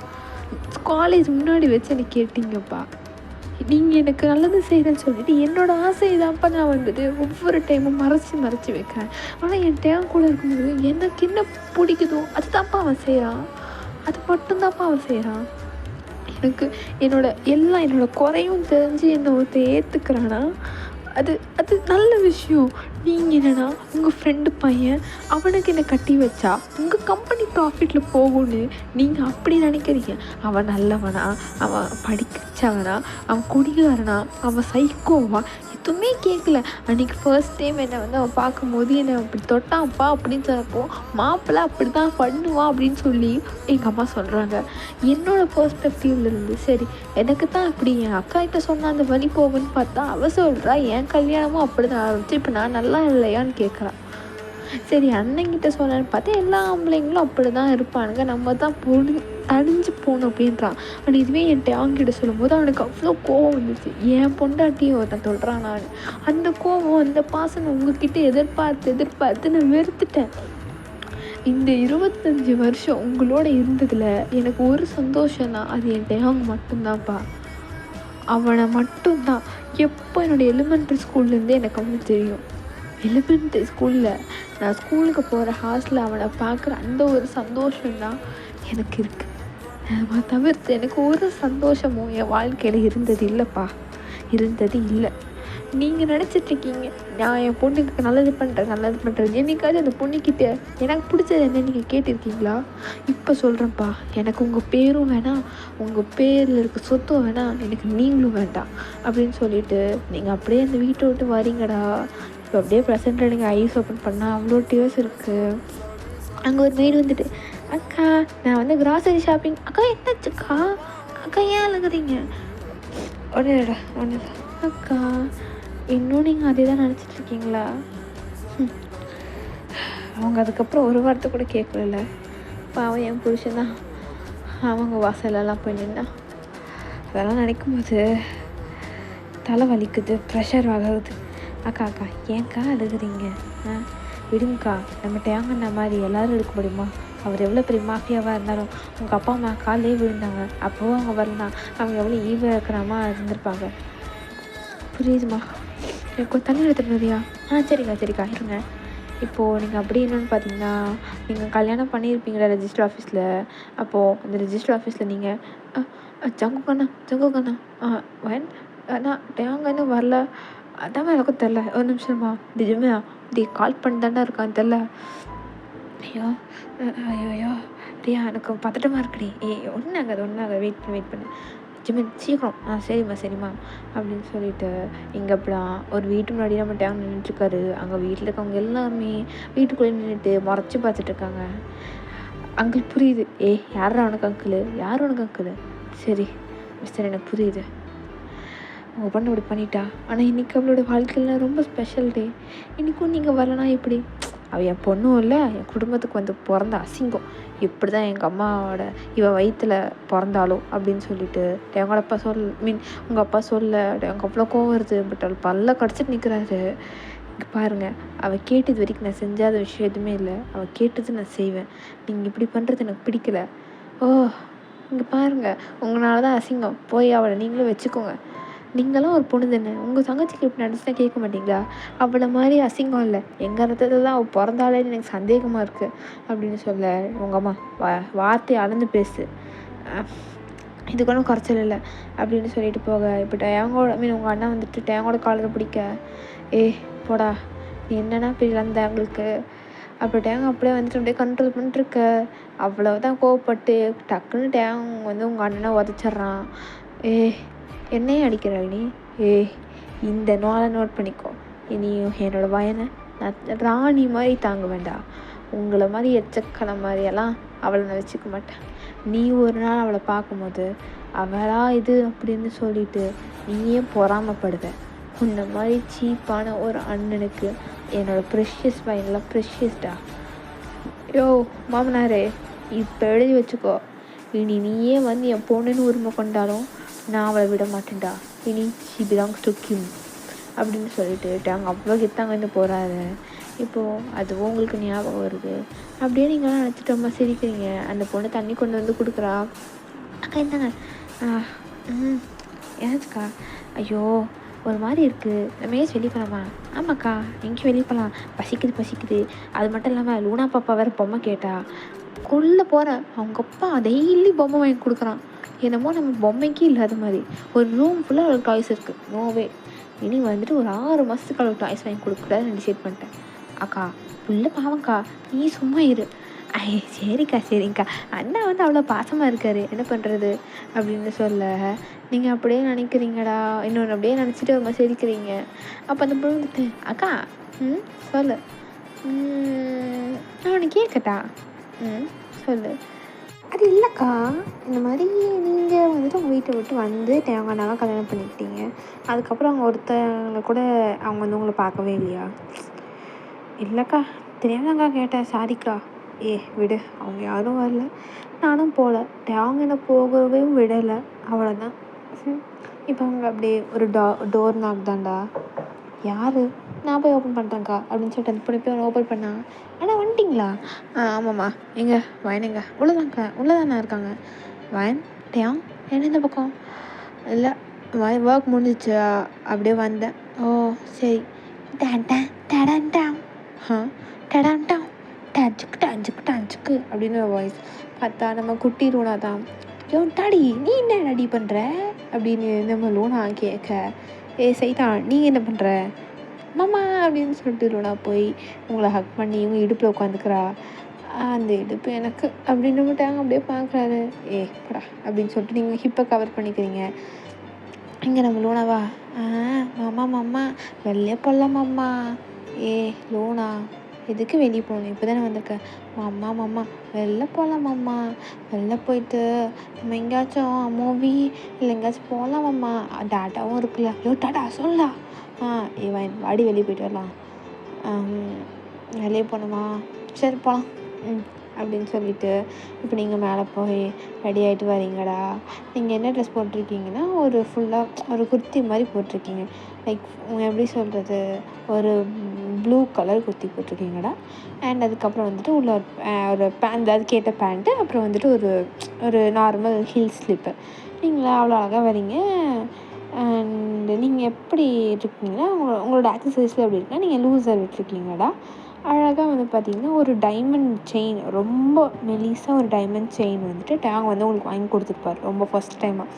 காலேஜ் முன்னாடி வச்சு எனக்கு கேட்டிங்கப்பா. நீங்கள் எனக்கு நல்லது செய்கிறேன்னு சொல்லிட்டு என்னோடய ஆசையை தான்ப்பா நான் வந்துட்டு ஒவ்வொரு டைமும் மறைச்சி வைக்கிறேன். ஆனால் என் டேம் கூட இருக்கும்போது எனக்கு என்ன பிடிக்குதோ அது தான்ப்பா அவன் செய்கிறான், அது மட்டும்தான்ப்பா அவன் செய்கிறான். எனக்கு என்னோடய குறையும் தெரிஞ்சு என்னை ஒருத்தர் ஏற்றுக்கிறான்னா அது நல்ல விஷயம். நீங்கள் என்னென்னா உங்கள் ஃப்ரெண்டு பையன் அவனுக்கு என்னை கட்டி வச்சா உங்கள் கம்பெனி ப்ராஃபிட்டில் போகும்னு நீங்கள் அப்படி நினைக்கிறீங்க. அவன் நல்லவனா, அவன் படிச்சவனா, அவன் குடிகாரனா, அவன் சைக்கோவா, எதுவுமே கேட்கல. அன்றைக்கி ஃபர்ஸ்ட் டைம் என்னை வந்து அவன் பார்க்கும்போது என்னை அப்படி தொட்டான்ப்பா அப்படின்னு சொன்னப்போ மாப்பிள்ளை அப்படி தான் பண்ணுவான் அப்படின்னு சொல்லி எங்கள் அம்மா சொல்கிறாங்க. என்னோடய பெர்ஸ்பெக்டிவ்லேருந்து சரி எனக்கு தான் அப்படி என் அக்கா கிட்ட சொன்னால் அந்த வழி போகுன்னு பார்த்தா அவள் சொல்கிறா என் கல்யாணமும் அப்படி தான் ஆரம்பிச்சு இப்போ நான் நல்லா இல்லையான்னு கேட்குறான். சரி அண்ணங்கிட்ட சொன்னேன்னு பார்த்தா எல்லா ஆம்பளைங்களும் அப்படி தான் இருப்பானுங்க, நம்ம தான் அழிஞ்சு போகணும் அப்படின்றான். ஆனால் இதுவே என் டேங்கிட்ட சொல்லும்போது அவனுக்கு அவ்வளோ கோவம் வந்துச்சு. என் பொண்டாட்டியை ஒருத்தன் சொல்கிறான். நான் அந்த கோவம் அந்த பாசனை உங்ககிட்ட எதிர்பார்த்து நான் வெறுத்துட்டேன். இந்த 25 வருஷம் உங்களோட இருந்ததில் எனக்கு ஒரு சந்தோஷம்னா அது என் டேங் மட்டும்தான்ப்பா. அவனை மட்டும்தான் எப்போ என்னோடய எலிமெண்ட்ரி ஸ்கூல்லேருந்தே எனக்கு அவனை தெரியும். எலிமெண்ட்ரி ஸ்கூலில் நான் ஸ்கூலுக்கு போகிற ஹாஸ்டலில் அவனை பார்க்குற அந்த ஒரு சந்தோஷம்தான் எனக்கு இருக்குது. அதை தவிர்த்து எனக்கு ஒரு சந்தோஷமும் என் வாழ்க்கையில் இருந்தது இல்லை. நீங்கள் நினச்சிட்ருக்கீங்க நான் என் பொண்ணுக்கு நல்லது பண்ணுறேன். என்னைக்காவது அந்த பொண்ணுக்கிட்ட எனக்கு பிடிச்சது என்ன நீங்கள் கேட்டிருக்கீங்களா? இப்போ சொல்கிறேன்ப்பா, எனக்கு உங்கள் பேரும் வேணாம், உங்கள் பேரில் இருக்க சொத்தும் வேணாம், எனக்கு நீங்களும் வேண்டாம் அப்படின்னு சொல்லிட்டு நீங்கள் அப்படியே அந்த வீட்டை விட்டு வரீங்கடா. இப்போ அப்படியே ப்ரெசென்ட்டில் நீங்கள் ஐஸ் ஓப்பன் பண்ணால் அவ்வளோ டியர்ஸ் இருக்குது. அங்கே ஒரு மெய்டு வந்துட்டு, அக்கா நான் வந்து கிராசரி ஷாப்பிங். அக்கா என்னாச்சுக்கா? அக்கா ஏன் அழுகுறீங்க? ஒன்று அக்கா இன்னும் நீங்கள் அதே தான் நினச்சிட்ருக்கீங்களா? அவங்க அதுக்கப்புறம் ஒரு வார்த்தை கூட கேட்கல. பாவம் என் புருஷன்தான் அவங்க வாசலெல்லாம் போய் நின்னா. அதெல்லாம் நினைக்கும்போது தலை வலிக்குது, ப்ரெஷர் ஆகுது. அக்கா ஏன்க்கா அழுகுறீங்க? விடுங்கக்கா, நம்ம டேங்கண்ணா மாதிரி எல்லோரும் இருக்க முடியுமா? அவர் எவ்வளோ பெரிய மாஃபியாவாக இருந்தாலும் உங்கள் அப்பா அம்மா காலையே விழுந்தாங்க, அப்போவும் அவங்க வரலாம். அவங்க எவ்வளோ ஈவாக இருக்கிறாமா இருந்திருப்பாங்க. புரியுதுமா? எனக்கு ஒரு தண்ணி எடுத்துகிட்டு வரியா? சரிக்கா இருங்க. இப்போது நீங்கள் அப்படி என்னென்னு பார்த்தீங்கன்னா, நீங்கள் கல்யாணம் பண்ணியிருப்பீங்களா ரெஜிஸ்டர் ஆஃபீஸில். அப்போது அந்த ரெஜிஸ்டர் ஆஃபீஸில் நீங்கள் ஜங்குக்கண்ணா வேன் அண்ணா டேங்கன்னு வரல, அதான் எனக்கும் தெரில. ஒரு நிமிஷமா நிஜமே கால் பண்ணி தாண்டா இருக்கான்னு தெரில. ஐயோ ரியா எனக்கு பதட்டமாக இருக்குடி. ஒன்றும் ஆகாது வெயிட் பண்ணு. ஜிமின் சீக்கிரம் சரிம்மா சரிம்மா அப்படின்னு சொல்லிட்டு இங்கே அப்படிலாம் ஒரு வீட்டு முன்னாடி நம்ம டேம் நின்றுட்டுருக்காரு. அங்கே வீட்டில் இருக்கவங்க எல்லாருமே வீட்டுக்குள்ளே நின்றுட்டு முறைச்சி பார்த்துட்ருக்காங்க. அங்கிள் புரியுது. யாரா உனக்கு அங்கிள்? யார் உனக்கு அங்கிள்? சரி மிஸ்டர், எனக்கு புரியுது உங்கள் பொண்ணு இப்படி பண்ணிட்டா. ஆனால் இன்றைக்கி அவளோட வாழ்க்கையில் ரொம்ப ஸ்பெஷல் டே. இன்றைக்கும் நீங்கள் வரலனா எப்படி? அவள் என் பொண்ணும் இல்லை, என் குடும்பத்துக்கு வந்து பிறந்த அசிங்கம். இப்படி தான் எங்கள் அம்மாவோட இவள் வயிற்றில் பிறந்தாலோ அப்படின்னு சொல்லிட்டு எங்களோட அப்பா உங்கள் அப்பா சொல்ல எங்கள் அவ்வளோ கோவம் வருது. பட் அவள் பல்ல கடிச்சிட்டு நிற்கிறாரு. இங்கே பாருங்கள், அவள் கேட்டது வரைக்கும் நான் செஞ்சாத விஷயம் எதுவுமே இல்லை. அவள் கேட்டது நான் செய்வேன். நீங்கள் இப்படி பண்ணுறது எனக்கு பிடிக்கல. இங்கே பாருங்கள், உங்களால தான் அசிங்கம். போய் அவளை நீங்களும் வச்சுக்கோங்க. நீங்களாம் ஒரு பொண்ணு தானே, உங்கள் தங்கச்சிக்கு இப்படி நடிச்சுனா கேட்க மாட்டீங்களா? அவளை மாதிரி அசிங்கம் இல்லை, எங்கள் ரத்தத்தில் தான் அவள் பிறந்தாலேன்னு எனக்கு சந்தேகமாக இருக்குது அப்படின்னு சொல்ல உங்கள் அம்மா வார்த்தையை அளந்து பேசு, இதுக்கு ஒன்றும் குறைச்சல் இல்லை அப்படின்னு சொல்லிட்டு போக. இப்போ டேங்கோட உங்கள் அண்ணா வந்துட்டு டேங்கோட காலரை பிடிக்க, போடா நீ என்னன்னா இப்படி வந்த அவங்களுக்கு அப்புறம் டேங் அப்படியே வந்துட்டு அப்படியே கண்ட்ரோல் பண்ணிட்டுருக்க. அவ்வளோதான் கோவப்பட்டு டக்குன்னு டேங் வந்து உங்கள் அண்ணனை உதச்சிட்றான். என்னையும் அடிக்கிறாள் நீ? இந்த நாளை நோட் பண்ணிக்கோ. இனியும் என்னோடய வயனை நான் ராணி மாதிரி தாங்க வேண்டாம். உங்களை மாதிரி எச்சக்கலை மாதிரியெல்லாம் அவளை நான் வச்சுக்க மாட்டேன். நீ ஒரு நாள் அவளை பார்க்கும்போது அவளா இது அப்படின்னு சொல்லிட்டு நீயே பொறாமப்படுத. உன்னை மாதிரி சீப்பான ஒரு அண்ணனுக்கு என்னோடய ப்ரெஷியஸ் வைன்லாம் ப்ரெஷியஸ்டா. மாமனாரே, இப்போ எழுதி வச்சுக்கோ. இனி நீயே வந்து என் பொண்ணுன்னு உரிமை கொண்டாலும் நான் அவளை விட மாட்டேன்டா. இனி ஷி பிலாங்ஸ் டு கிம் அப்படின்னு சொல்லிட்டு அவங்க அவ்வளோ கெத்தாங்க வந்து போகிறாரு. இப்போது அதுவும் உங்களுக்கு ஞாபகம் வருது. அப்படியே நீங்களாம் நினச்சிட்டு ரொம்ப சிரிக்கிறீங்க. அந்த பொண்ணு தண்ணி கொண்டு வந்து கொடுக்குறா. அக்கா என்னங்க? ஏதாச்சுக்கா? ஐயோ ஒரு மாதிரி இருக்குது, நம்ம ஏன் வெளியே போகலாமா? ஆமாக்கா எங்கேயும் வெளியே போகலாம், பசிக்குது. அது மட்டும் இல்லாமல் லூனா பாப்பா வேறு பொம்மை கேட்டா. கொல்ல போகிறேன். அவங்க அப்பா டெய்லி பொம்மை வாங்கி கொடுக்குறான். என்னமோ நம்ம பொம்மைக்கே இல்லாத மாதிரி. ஒரு ரூம் ஃபுல்லாக அவளுக்கு டாய்ஸ் இருக்குது. நோவே, இனி வந்துட்டு ஒரு 6 மாதத்துக்கு அவளுக்கு டாய்ஸ் வாங்கி கொடுக்கூடாதுன்னு டிசைட் பண்ணிட்டேன். அக்கா புள்ள பாவங்க்கா, நீ சும்மா இரு. சரிங்க்கா, அண்ணா வந்து அவ்வளோ பாசமாக இருக்கார், என்ன பண்ணுறது அப்படின்னு சொல்ல, நீங்கள் அப்படியே நினைக்கிறீங்கடா, இன்னொன்று அப்படியே நினச்சிட்டு ஒரு மாதிரி சிரிக்கிறீங்க. அப்போ அந்த பொண்ணு வந்துட்டு, அக்கா சொல்லு, நான் உனக்கு கேட்கட்டா? சொல்லு. அது இல்லைக்கா, இந்த மாதிரி நீங்கள் வந்துட்டு உங்கள் வீட்டை விட்டு வந்து தேங்காய் கல்யாணம் பண்ணிக்கிட்டீங்க. அதுக்கப்புறம் அவங்க ஒருத்தவங்களை கூட அவங்க வந்து உங்களை பார்க்கவே இல்லையா? இல்லைக்கா, தெரியாதாங்க்கா கேட்டேன், சாரிக்கா. விடு, அவங்க யாரும் வரல, நானும் போகல. அவங்க என்ன போகவே விடலை, அவ்வளோதான். இப்போ அவங்க அப்படியே ஒரு டோர் நாக் தான்டா. யார்? நான் போய் ஓப்பன் பண்ணுறேங்க்கா அப்படின்னு சொல்லிட்டு அந்த பொண்ணு போய் அவனை ஓப்பன் பண்ணா. ஆனால் வந்துட்டிங்களா? ஆமாம்மா. எங்கே வயனுங்க? உள்ளதாண்ணா இருக்காங்க. வயன் டேம் என்ன இந்த பக்கம்? இல்லை ஒர்க் முடிஞ்சிச்சு, அப்படியே வந்தேன். சரி. டடான்டாம் டடான்டாம் டஞ்சுக்கு அப்படின்னு ஒரு வாய்ஸ். பார்த்தா நம்ம குட்டி லூனா தான். டாடி நீ என்ன டாடி பண்ணுற அப்படின்னு நம்ம லூனா கேட்க, சைதான் நீங்கள் என்ன பண்ணுற மாமா அப்படின்னு சொல்லிட்டு லூனா போய் உங்களை ஹக் பண்ணி இவங்க இடுப்பில் உட்காந்துக்கிறா. அந்த இடுப்பு எனக்கு அப்படின்னு விட்டாங்க. அப்படியே பார்க்குறாரு. படா அப்படின்னு சொல்லிட்டு நீங்கள் ஹிப்பை கவர் பண்ணிக்கிறீங்க. இங்கே நம்ம லூனாவா? மாமா வெளியே போடலாம் மாமா. லூனா எதுக்கு வெளியே போகணும்? இப்போ தானே வந்திருக்கேன். மாமா வெளில போகலாம் மாமா. வெளில போயிட்டு நம்ம எங்கேயாச்சும் மூவி இல்லை எங்கேயாச்சும் போகலாம் மாமா. டாட்டாவும் இருக்குல்ல. டாட்டா சொல்லலாம். இவன் வாடி வெளியே போயிட்டு வரலாம். வெளியே போகணுமா? சரி போகலாம் அப்படின்னு சொல்லிட்டு இப்போ நீங்கள் மேலே போய் ரெடி ஆகிட்டு வரீங்கடா. நீங்கள் என்ன ட்ரெஸ் போட்டிருக்கீங்கன்னா ஒரு ஃபுல்லாக ஒரு குர்த்தி மாதிரி போட்டிருக்கீங்க. லைக் எப்படி சொல்கிறது, ஒரு ப்ளூ கலர் குர்த்தி போட்டிருக்கீங்கடா. அண்ட் அதுக்கப்புறம் வந்துட்டு உள்ள ஒரு பேண்ட், அதுக்கேற்ற பேண்ட்டு, அப்புறம் வந்துட்டு ஒரு நார்மல் ஹீல் ஸ்லிப்பர். நீங்களா அவ்வளோ அழகாக வரீங்க. அண்டு நீங்கள் எப்படி இருக்கீங்கன்னா உங்களோட ஆக்சசரிஸில் எப்படி இருக்குன்னா நீங்கள் லூஸர் விட்டுருக்கீங்கடா. அழகாக வந்து பார்த்திங்கன்னா ஒரு டைமண்ட் செயின், ரொம்ப மெலிசாக ஒரு டைமண்ட் செயின் வந்துட்டு டேங் வந்து உங்களுக்கு வாங்கி கொடுத்துருப்பார் ரொம்ப ஃபஸ்ட் டைமாக.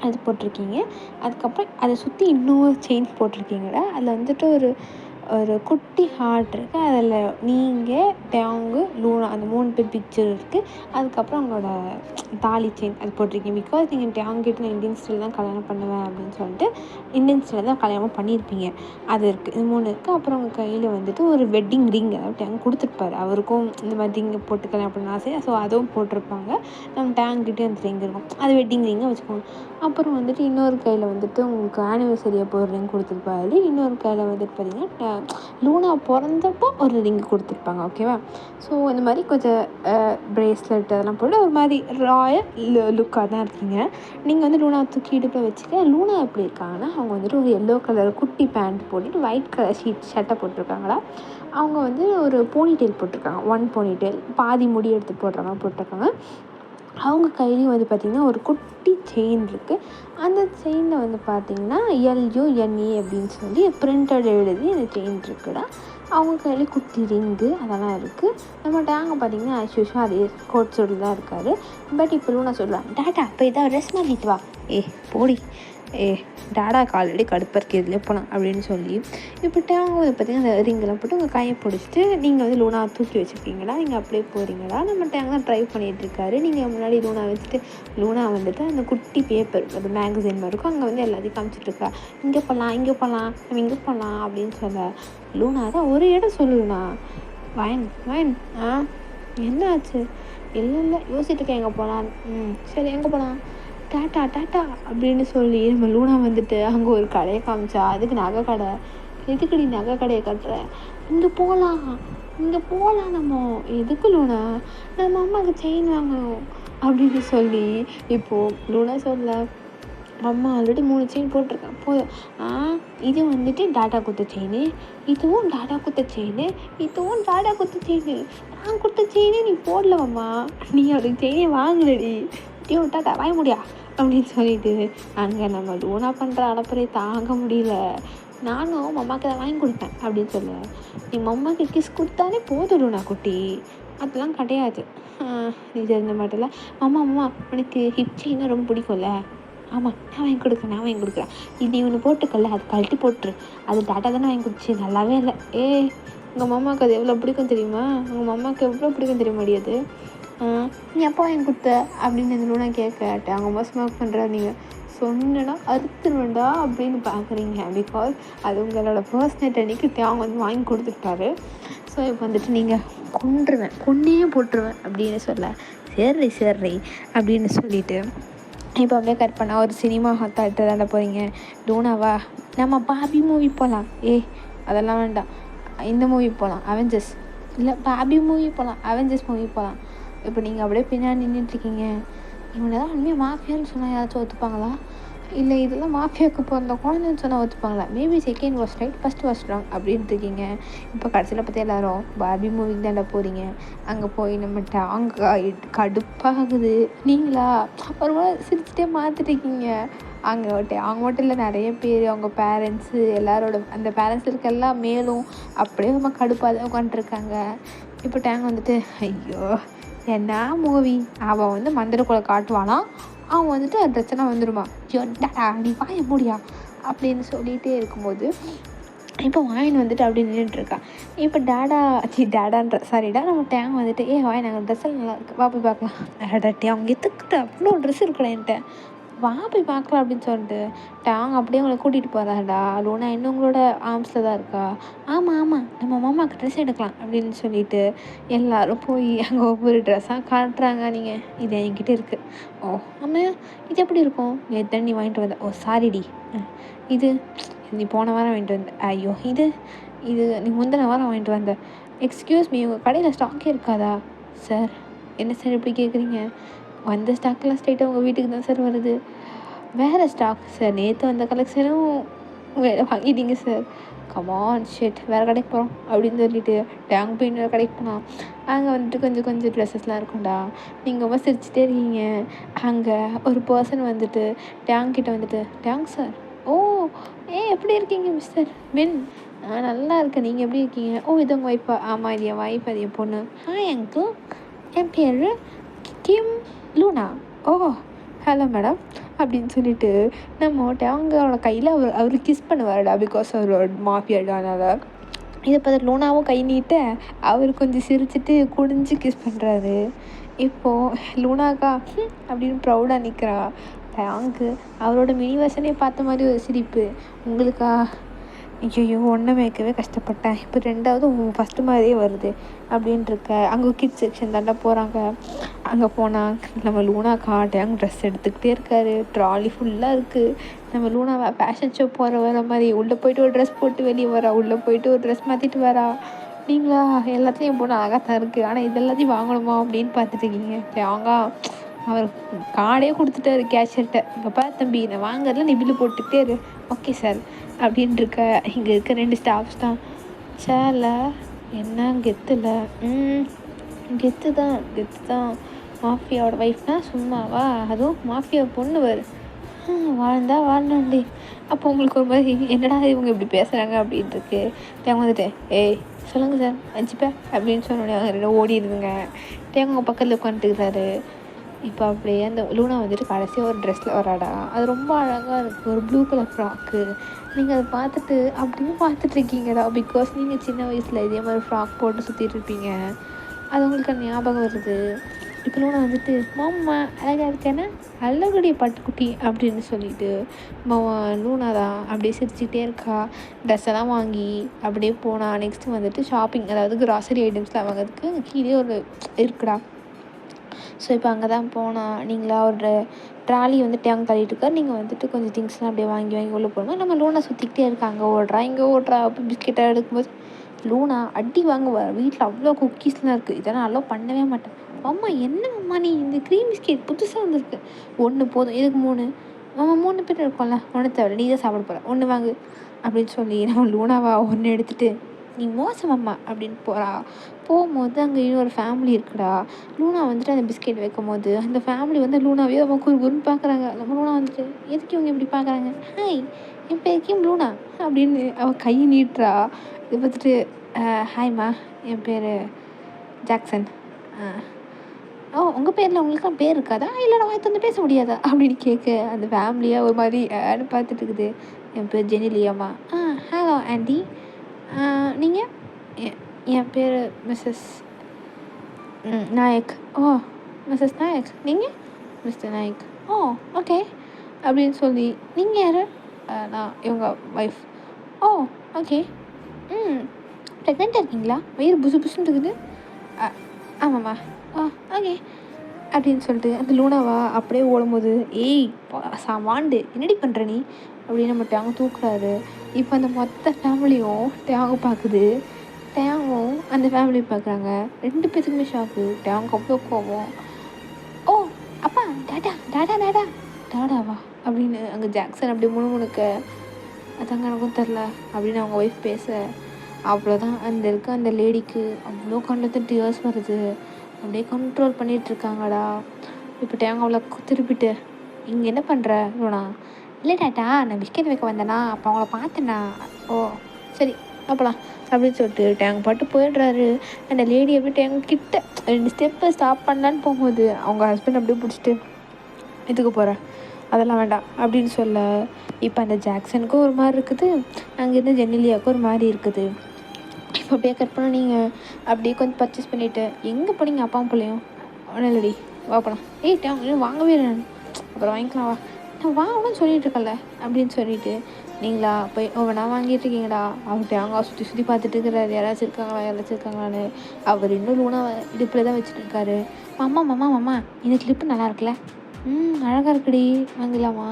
அது போட்டிருக்கீங்க. அதுக்கப்புறம் அதை சுற்றி இன்னொரு செயின் போட்டிருக்கீங்கடா. அதில் வந்துட்டு ஒரு ஒரு குட்டி ஹார்ட் இருக்குது. அதில் நீங்கள் டேங்கு லூனா அந்த 3 பேர் பிக்சர் இருக்குது. அதுக்கப்புறம் அவங்களோட தாலி செயின் அது போட்டிருக்கீங்க. பிகாஸ் நீங்கள் டேங்கிட்ட நான் இந்தியன் ஸ்டைல் தான் கல்யாணம் பண்ணுவேன் அப்படின்னு சொல்லிட்டு இந்தியன் ஸ்டைல் தான் கல்யாணம் பண்ணியிருப்பீங்க. அது இருக்குது. இது 3 இருக்குது. அப்புறம் உங்கள் கையில் வந்துட்டு ஒரு வெட்டிங் ரிங் அதாவது டேங்க் கொடுத்துருப்பாரு. அவருக்கும் இந்த மாதிரி ரிங்கை போட்டு கல்யாணம் பண்ண ஆசை. ஸோ அதுவும் போட்டிருப்பாங்க. நம்ம டேங்கிட்டே அந்த ரிங் இருக்கும். அது வெட்டிங் ரிங்கை வச்சுக்கோங்க. அப்புறம் வந்துட்டு இன்னொரு கையில் வந்துட்டு உங்களுக்கு ஆனிவர்சரி அப்போ ஒரு ரிங் கொடுத்துருப்பாரு. இன்னொரு கையில் வந்துட்டு பார்த்திங்கன்னா லூனா பிறந்தப்போ ஒரு ரிங் கொடுத்துருப்பாங்க. ஓகேவா? ஸோ இந்த மாதிரி கொஞ்சம் ப்ரேஸ்லெட் அதெல்லாம் போட்டு ஒரு மாதிரி ராயல் லுக்காக தான் இருக்கீங்க. நீங்கள் வந்து லூனா தூக்கி இடுப்பில் வச்சுக்க. லூனா எப்படி இருக்காங்கன்னா அவங்க வந்துட்டு ஒரு எல்லோ கலர் குட்டி பேண்ட் போட்டுட்டு ஒயிட் கலர் ஷர்ட்டை போட்டிருக்காங்களா. அவங்க வந்து ஒரு போனிடெயில் போட்டிருக்காங்க. 1 போனிடெயில் பாதி முடி எடுத்து போடுற மாதிரி போட்டிருக்காங்க. அவங்க கையிலையும் வந்து பார்த்திங்கன்னா ஒரு குட்டி செயின் இருக்குது. அந்த செயினில் வந்து பார்த்திங்கன்னா LUNE அப்படின்னு சொல்லி பிரிண்டட் எழுதி அந்த செயின் இருக்குடா. அவங்க கையில் குட்டி ரிங்கு அதெல்லாம் இருக்குது. நம்ம டேங்க பார்த்திங்கன்னா ஆஸ்யூஷுவல் அதே கோட் சூடி தான் இருக்கார். பட் இப்போ லூனா சொல்லுவான், டாடா போய் இதான் ட்ரெஸ் மாற்றிட்டு வா. போடி டாடாக்கு ஆல்ரெடி கடுப்பாக இருக்குது இதிலே போகலாம் அப்படின்னு சொல்லி இப்போ டேங்க வந்து பார்த்திங்கன்னா அந்த ரிங்கெல்லாம் போட்டு உங்கள் கையை பிடிச்சிட்டு நீங்கள் வந்து லூனா தூக்கி வச்சுருக்கீங்களா, நீங்கள் அப்படியே போகிறீங்களா. நம்ம டேங்க தான் ட்ரைவ் பண்ணிகிட்ருக்காரு. நீங்கள் முன்னாடி லூனா வச்சுட்டு லூனா வந்துட்டு அந்த குட்டி பேப்பர் அது மேகசின் மாதிரி இருக்கும். அங்கே வந்து எல்லாத்தையும் காமிச்சிட்ருக்கா. இங்கே போகலாம் இங்கே போகலாம் நம்ம இங்கே போகலாம் அப்படின்னு சொல்ல லூனா தான் ஒரு இடம் சொல்லுண்ணா வாயன் என்ன ஆச்சு? இல்லை யோசிச்சுட்டு எங்கே போகலாம். சரி எங்கே போகலாம்? டாட்டா அப்படின்னு சொல்லி நம்ம லூனா வந்துட்டு அங்கே ஒரு கடையை காமிச்சா. அதுக்கு நகை கடை. எதுக்குடி நகை கடையை கட்டுற? இங்கே போகலாம் நம்ம. எதுக்கு லூனா? நம்ம அம்மாவுக்கு செயின் வாங்கணும் அப்படின்னு சொல்லி இப்போது லூனா சொல்ல அம்மா ஆல்ரெடி 3 செயின் போட்டிருக்கேன் போதும். இது வந்துட்டு டாட்டா கொடுத்த செயின், இதுவும் டாட்டா கொடுத்த செயின், இதுவும் டாட்டா கொடுத்த செயின். நான் கொடுத்த செயினே நீ போடலம்மா, நீ அவளுக்கு செயினே வாங்கலடி. டாட்டா வாங்க முடியா அப்படின்னு சொல்லிட்டு அங்கே நம்ம லூனா பண்ணுற அலப்பறை தாங்க முடியல. நானும் மம்மாவுக்கு தான் வாங்கி கொடுப்பேன் அப்படின்னு சொல்ல, நீ மம்மாவுக்கு கிஸ் கொடுத்தானே போதும் லூனா குட்டி, அதெல்லாம் கிடையாது. நீ தெரிஞ்ச மாட்டல. அம்மா உனக்கு ஹிப் செயின்னா ரொம்ப பிடிக்கும்ல. ஆமாம் நான் வாங்கி கொடுக்குறேன். இது இவனு போட்டுக்கல, அது கழட்டி போட்டுரு. அது டாட்டா தானே வாங்கி கொடுத்துச்சு, நல்லாவே இல்லை. உங்கள் மம்மாவுக்கு அது எவ்வளோ பிடிக்கும் தெரியுமா? உங்கள் மம்மாவுக்கு எவ்வளோ பிடிக்கும் தெரியுமா முடியாது? நீ எப்போ வாங்கி கொடுத்த அப்படின்னு லூனா கேட்கட்டே அவங்க அம்மா ஸ்மோக் பண்ணுறா. நீங்கள் சொன்னா அறுத்துருவேண்டா அப்படின்னு பார்க்குறீங்க. பிகாஸ் அது உங்களோட பர்சனல் அன்னைக்கு அவங்க வந்து வாங்கி கொடுத்துருக்காரு. ஸோ இப்போ வந்துட்டு நீங்கள் கொன்னே போட்டுருவேன் அப்படின்னு சொல்ல சரி அப்படின்னு சொல்லிவிட்டு இப்போ அப்படியே கட் பண்ணால் ஒரு சினிமா தேட்டர் தாண்ட போகிறீங்க. லூனாவா நம்ம பாபி மூவி போகலாம். அதெல்லாம் வேண்டாம், இந்த மூவி போகலாம் அவெஞ்சர்ஸ். இல்லை பாபி மூவி போகலாம், அவெஞ்சர்ஸ் மூவி போகலாம். இப்போ நீங்கள் அப்படியே பின்னாடி நின்றுட்டுருக்கீங்க. இவனை தான் உண்மையாக மாஃபியான்னு சொன்னால் யாராச்சும் ஒத்துப்பாங்களா? இல்லை இதெல்லாம் மாஃபியாவுக்கு பிறந்த குழந்தைன்னு சொன்னால் ஒத்துப்பாங்களா? Maybe second was right first was wrong அப்படின்ட்டு இருக்கீங்க. இப்போ கடைசியில் பார்த்து எல்லோரும் பார்பி மூவிக்கு தாண்டா போகிறீங்க. அங்கே போய் நம்மகிட்ட கடுப்பாகுது. நீங்களா ஒரு மாதிரி சிரிச்சுட்டே மாற்றிட்டுருக்கீங்க. அவங்க மட்டும் இல்லை, நிறைய பேர் அவங்க பேரண்ட்ஸு எல்லாரோட அந்த பேரண்ட்ஸ் இருக்கலாம் மேலும் அப்படியே ரொம்ப கடுப்பாக தான் உட்காந்துருக்காங்க. இப்போ டேங்க வந்துட்டு ஐயோ என்ன மூவி, அவன் வந்து மந்திரக்குள்ள காட்டுவானா, அவன் வந்துட்டு ட்ரெஸ்ஸெல்லாம் வந்துடுமா, டாடா நீ வாய முடியா அப்படின்னு சொல்லிகிட்டே இருக்கும்போது இப்போ வாயின் வந்துட்டு அப்படி நின்றுட்டுருக்கான். இப்போ டாடான்ற நம்ம டேங் வந்துட்டு வாய் நாங்கள் ட்ரெஸ்ஸெல்லாம் நல்லா இருக்கு, வா போய் பார்க்கலாம். டாடா அவங்க எத்துக்கிட்ட அவ்வளோ ட்ரெஸ் இருக்குடா என்கிட்ட, வா போய் பார்க்கலாம் அப்படின்னு சொல்லிட்டு டேங் அப்படியே அவங்களை கூட்டிகிட்டு போகிறாடா. லூனா இன்னும் உங்களோட ஆர்ம்ஸில் தான் இருக்கா. ஆமாம் நம்ம மாமாவுக்கு ட்ரெஸ் எடுக்கலாம் அப்படின்னு சொல்லிட்டு எல்லோரும் போய் அங்கே ஒவ்வொரு ட்ரெஸ்ஸாக காட்டுறாங்க. நீங்கள் இது என்கிட்ட இருக்குது. ஆமாம் இது எப்படி இருக்கும், நேற்று நீ வாங்கிட்டு வந்த, சாரிடி இது நீ போன வாரம் வாங்கிட்டு வந்த, ஐயோ இது நீ முந்தின வாரம் வாங்கிட்டு வந்த, எக்ஸ்கியூஸ் மீ உங்கள் கடையில் ஸ்டாக்கே இருக்காதா? சார் என்ன சார் இப்படி கேட்குறீங்க, வந்த ஸ்டாக்கெலாம் ஸ்ட்ரைட்டாக உங்கள் வீட்டுக்கு தான் சார் வருது. வேறு ஸ்டாக் சார், நேற்று வந்த கலெக்ஷனும் வாங்கிட்டீங்க சார். கமான் ஷிட், வேறு கடைக்கு போகிறோம் அப்படின்னு சொல்லிட்டு டேங் போய் இன்னொரு கடைக்கு போனால் அங்கே வந்துட்டு கொஞ்சம் ட்ரெஸ்ஸஸ்லாம் இருக்கும்டா. நீங்கள் ரொம்ப சிரிச்சிட்டே இருக்கீங்க. அங்கே ஒரு பர்சன் வந்துட்டு டேங் கிட்டே வந்துட்டு, டேங் சார் எப்படி இருக்கீங்க மிஸ்டர் மின்? நல்லா இருக்கேன், நீங்கள் எப்படி இருக்கீங்க? இது உங்கள் ஒய்ஃபா? ஆமாம் இது என் ஒய்ஃப், அது என் பொண்ணு. அங்கிள் என் பேர் கிம் லூனா. ஹலோ மேடம் அப்படின்னு சொல்லிட்டு நம்ம அவங்களோட கையில் அவர் கிஸ் பண்ணுவார்டா. பிகாஸ் அவர் மாஃபியாடானால இதை பார்த்து லூனாவும் கை நீட்ட அவர் கொஞ்சம் சிரிச்சிட்டு குனிஞ்சு கிஸ் பண்ணுறாரு. இப்போது லூனாக்கா அப்படின்னு ப்ரௌடாக நிற்கிறா. டேங்கு அவரோட மினி வெர்ஷனே பார்த்த மாதிரி ஒரு சிரிப்பு. உங்களுக்கா? ஐயோ ஒன்றை வைக்கவே கஷ்டப்பட்டேன், இப்போ ரெண்டாவது ஃபஸ்ட்டு மாதிரியே வருது அப்படின்ட்டுருக்க. அங்கே கிட்ஸ் செக்ஷன் தாண்டா போகிறாங்க. அங்கே போனால் நம்ம லூனாக்கா டேங் ட்ரெஸ் எடுத்துக்கிட்டே இருக்காரு. ட்ராலி ஃபுல்லாக இருக்குது. நம்ம லூனாவை ஃபேஷன் ஷோ போகிற வர மாதிரி உள்ளே போயிட்டு ஒரு ட்ரெஸ் போட்டு வெளியே வரா, உள்ளே போயிட்டு ஒரு ட்ரெஸ் மாற்றிட்டு வரா. நீங்களா எல்லாத்தையும் என் பொண்ணு அழகாக தான் இருக்குது, ஆனால் இது எல்லாத்தையும் வாங்கணுமா அப்படின்னு பார்த்துட்டு இருக்கீங்க. டேங்கா அவர் கார்டே கொடுத்துட்டாரு கேஷர்கிட்ட. இங்கேப்பா தம்பி நான் வாங்குறதுல நீ பில்லு போட்டுக்கிட்டே இரு. ஓகே சார் அப்படின்ட்டு இருக்க. இங்கே இருக்க 2 ஸ்டாஃப்ஸ் தான் சேல என்ன கெத்தில். கெத்து தான் மாஃபியாவோட ஒய்ஃப்னா சும்மாவா, அதுவும் மாஃபியா பொண்ணு வரு வாழ்ந்தா வாழணும்டி. அப்போ உங்களுக்கு ஒரு மாதிரி என்னடா இவங்க இப்படி பேசுகிறாங்க அப்படின்ட்டு இருக்கு. தேங்க வந்துட்டு ஏய் சொல்லுங்கள் சார் வச்சுப்பேன் அப்படின்னு சொன்னோடனே அவங்க 2 ஓடிடுதுங்க. தேங்க அவங்க பக்கத்தில் உட்காந்துட்டுக்கிறாரு. இப்போ அப்படியே அந்த லூனா வந்துட்டு கடைசியாக ஒரு ட்ரெஸ்ஸில் வராடா. அது ரொம்ப அழகாக இருக்குது, ஒரு ப்ளூ கலர் ஃப்ராக்கு. நீங்கள் அதை பார்த்துட்டு அப்படியே பார்த்துட்ருக்கீங்கடா. பிகாஸ் நீங்கள் சின்ன வயசில் இதே மாதிரி ஃப்ராக் போட்டு சுற்றிட்டு இருப்பீங்க. அது உங்களுக்கு ஞாபகம் வருது. இப்போ லூனா வந்துட்டு மாமா அழகாக இருக்கேன்னா அழகுடைய பட்டுக்குட்டி அப்படின்னு சொல்லிட்டு லூனா தான் அப்படியே சிரிச்சுக்கிட்டே இருக்கா. ட்ரெஸ் எல்லாம் வாங்கி அப்படியே போனால் நெக்ஸ்ட்டு வந்துட்டு ஷாப்பிங், அதாவது கிராசரி ஐட்டம்ஸ்லாம் வாங்கிறதுக்கு கீழே ஒரு இருக்குடா. ஸோ இப்போ அங்கே தான் போனால் நீங்களா ஒரு ட்ராலி வந்து டேங்க் தள்ளிட்டு இருக்கார். நீங்கள் வந்துட்டு கொஞ்சம் திங்ஸ்லாம் அப்படியே வாங்கி உள்ளே போகணும். நம்ம லூனா சுற்றிக்கிட்டே இருக்காங்க, ஓடுறா இங்கே ஓடுறா. அப்போ பிஸ்கெட்டாக எடுக்கும்போது லூனா அடி வாங்குவார். வீட்டில் அவ்வளோ குக்கீஸ்லாம் இருக்குது, இதெல்லாம் அலோவ் பண்ணவே மாட்டேன். அம்மா என்ன அம்மா நீ இந்த க்ரீம் பிஸ்கெட் புதுசாக வந்திருக்கு, 1 போதும், இதுக்கு 3 அம்மா 3 பேர் இருக்கோம்ல, 1 தேவை, நீ தான் சாப்பிட போகிற, 1 வாங்கு அப்படின்னு சொல்லி நம்ம லூனாவா 1 எடுத்துகிட்டு நீ மோசமம்மா அப்படின்னு போகும்போது அங்கே இன்னொரு ஃபேமிலி இருக்குடா. லூனா வந்துட்டு அந்த பிஸ்கெட் வைக்கும் போது அந்த ஃபேமிலி வந்து லூனாவே அவங்க குறுன்னு பார்க்குறாங்க. நம்ம லூனா வந்துட்டு எதுக்கு இவங்க இப்படி பார்க்குறாங்க, ஹாய் என் பேர் லூனா அப்படின்னு அவள் கை நீட்டுறா. இதை பார்த்துட்டு ஹாய்மா என் பேர் ஜாக்சன். ஓ உங்கள் பேரில் உங்களுக்குலாம் பேர் இருக்காதா, இல்லை நான் வாய்த்து வந்து பேச முடியாதா அப்படின்னு கேட்க அந்த ஃபேமிலியாக ஒரு மாதிரி பார்த்துட்டு இருக்குது. என் பேர் ஜெனிலியாம்மா. ஹலோ ஆண்டி, நீங்கள்? என் பேர் மிஸ்ஸஸ் நாயக். ஓ மிஸ்ஸஸ் நாயக், நீங்கள்? மிஸ்டர் நாயக். ஓ ஓகே அப்படின்னு சொல்லி நீங்கள் யார்? நான் இவங்க ஒய்ஃப். ஓ ஓகே. ப்ரெக்னெண்ட்டாக இருக்கீங்களா? வயிறு புசு புசுன்னு இருக்குது. ஆமாம்மா. ஓ ஓகே அப்படின்னு சொல்லிட்டு அந்த லூனாவா அப்படியே ஓடும்போது ஏய் வாண்டு என்னடி பண்ணுற நீ அப்படின்னு நம்ம டேங்க தூக்குறாரு. இப்போ அந்த மொத்த ஃபேமிலியும் டேங்க பார்க்குது, டேங்கும் அந்த ஃபேமிலியை பார்க்குறாங்க. 2 பேத்துக்குமே ஷாக்கு. டேங்க அவ்வளோ கோவம். ஓ அப்பா டாடா டாடா டாடா டாடாவா அப்படின்னு அங்கே ஜாக்சன் அப்படியே முணுமுணுக்க அதாங்க எனக்கும் தெரில அப்படின்னு அவங்க ஒய்ஃப் பேச அவ்வளோதான். அந்த லேடிக்கு அவ்வளோ கண்ணில் டியர்ஸ் வருது. அப்படியே கண்ட்ரோல் பண்ணிகிட்ருக்காங்கடா. இப்போ டேங்க அவ்வளோ திருப்பிட்டு இங்கே என்ன பண்ணுற லூனா? இல்லை டாட்டா நான் பிஸ்கெட் வைக்க வந்தேனா, அப்போ அவங்கள பார்த்தேண்ணா. ஓ சரி அப்பலாம் அப்படின்னு சொல்லிட்டு டேங்க பாட்டு போயிடுறாரு. அந்த லேடி அப்படியே டேங்க கிட்ட 2 ஸ்டெப்பை ஸ்டாப் பண்ணலான்னு போகும்போது அவங்க ஹஸ்பண்ட் அப்படியே பிடிச்சிட்டு இதுக்கு போகிறேன் அதெல்லாம் வேண்டாம் அப்படின்னு சொல்ல இப்போ அந்த ஜாக்சனுக்கும் ஒரு மாதிரி இருக்குது, அங்கேருந்து ஜெனிலியாவுக்கும் ஒரு மாதிரி இருக்குது. இப்போ அப்படியே கட் பண்ண நீங்கள் அப்படியே கொஞ்சம் பர்ச்சேஸ் பண்ணிவிட்டு எங்கே போனீங்க அப்பாவும் பிள்ளையும்? ஒன்றும் இல்லடி வா போகலாம். டேங்க வாங்கவே இல்லை, அப்புறம் வாங்கிக்கலாம் வா, நான் வாங்கணும்னு சொல்லிட்டு இருக்கல அப்படின்னு சொல்லிட்டு நீங்களா போய் ஒவ்வொன்றா வாங்கிட்டு இருக்கீங்கடா. அவர் டேங்கா சுற்றி பார்த்துட்டு இருக்கிறாரு, யாராச்சும் இருக்காங்களான்னு. அவர் இன்னும் லூனா இடுப்பில் தான் வச்சுட்டு இருக்காரு. மாமா இந்த கிளிப்பு நல்லா இருக்குல்ல, அழகாக இருக்குடி, வாங்கலாமா?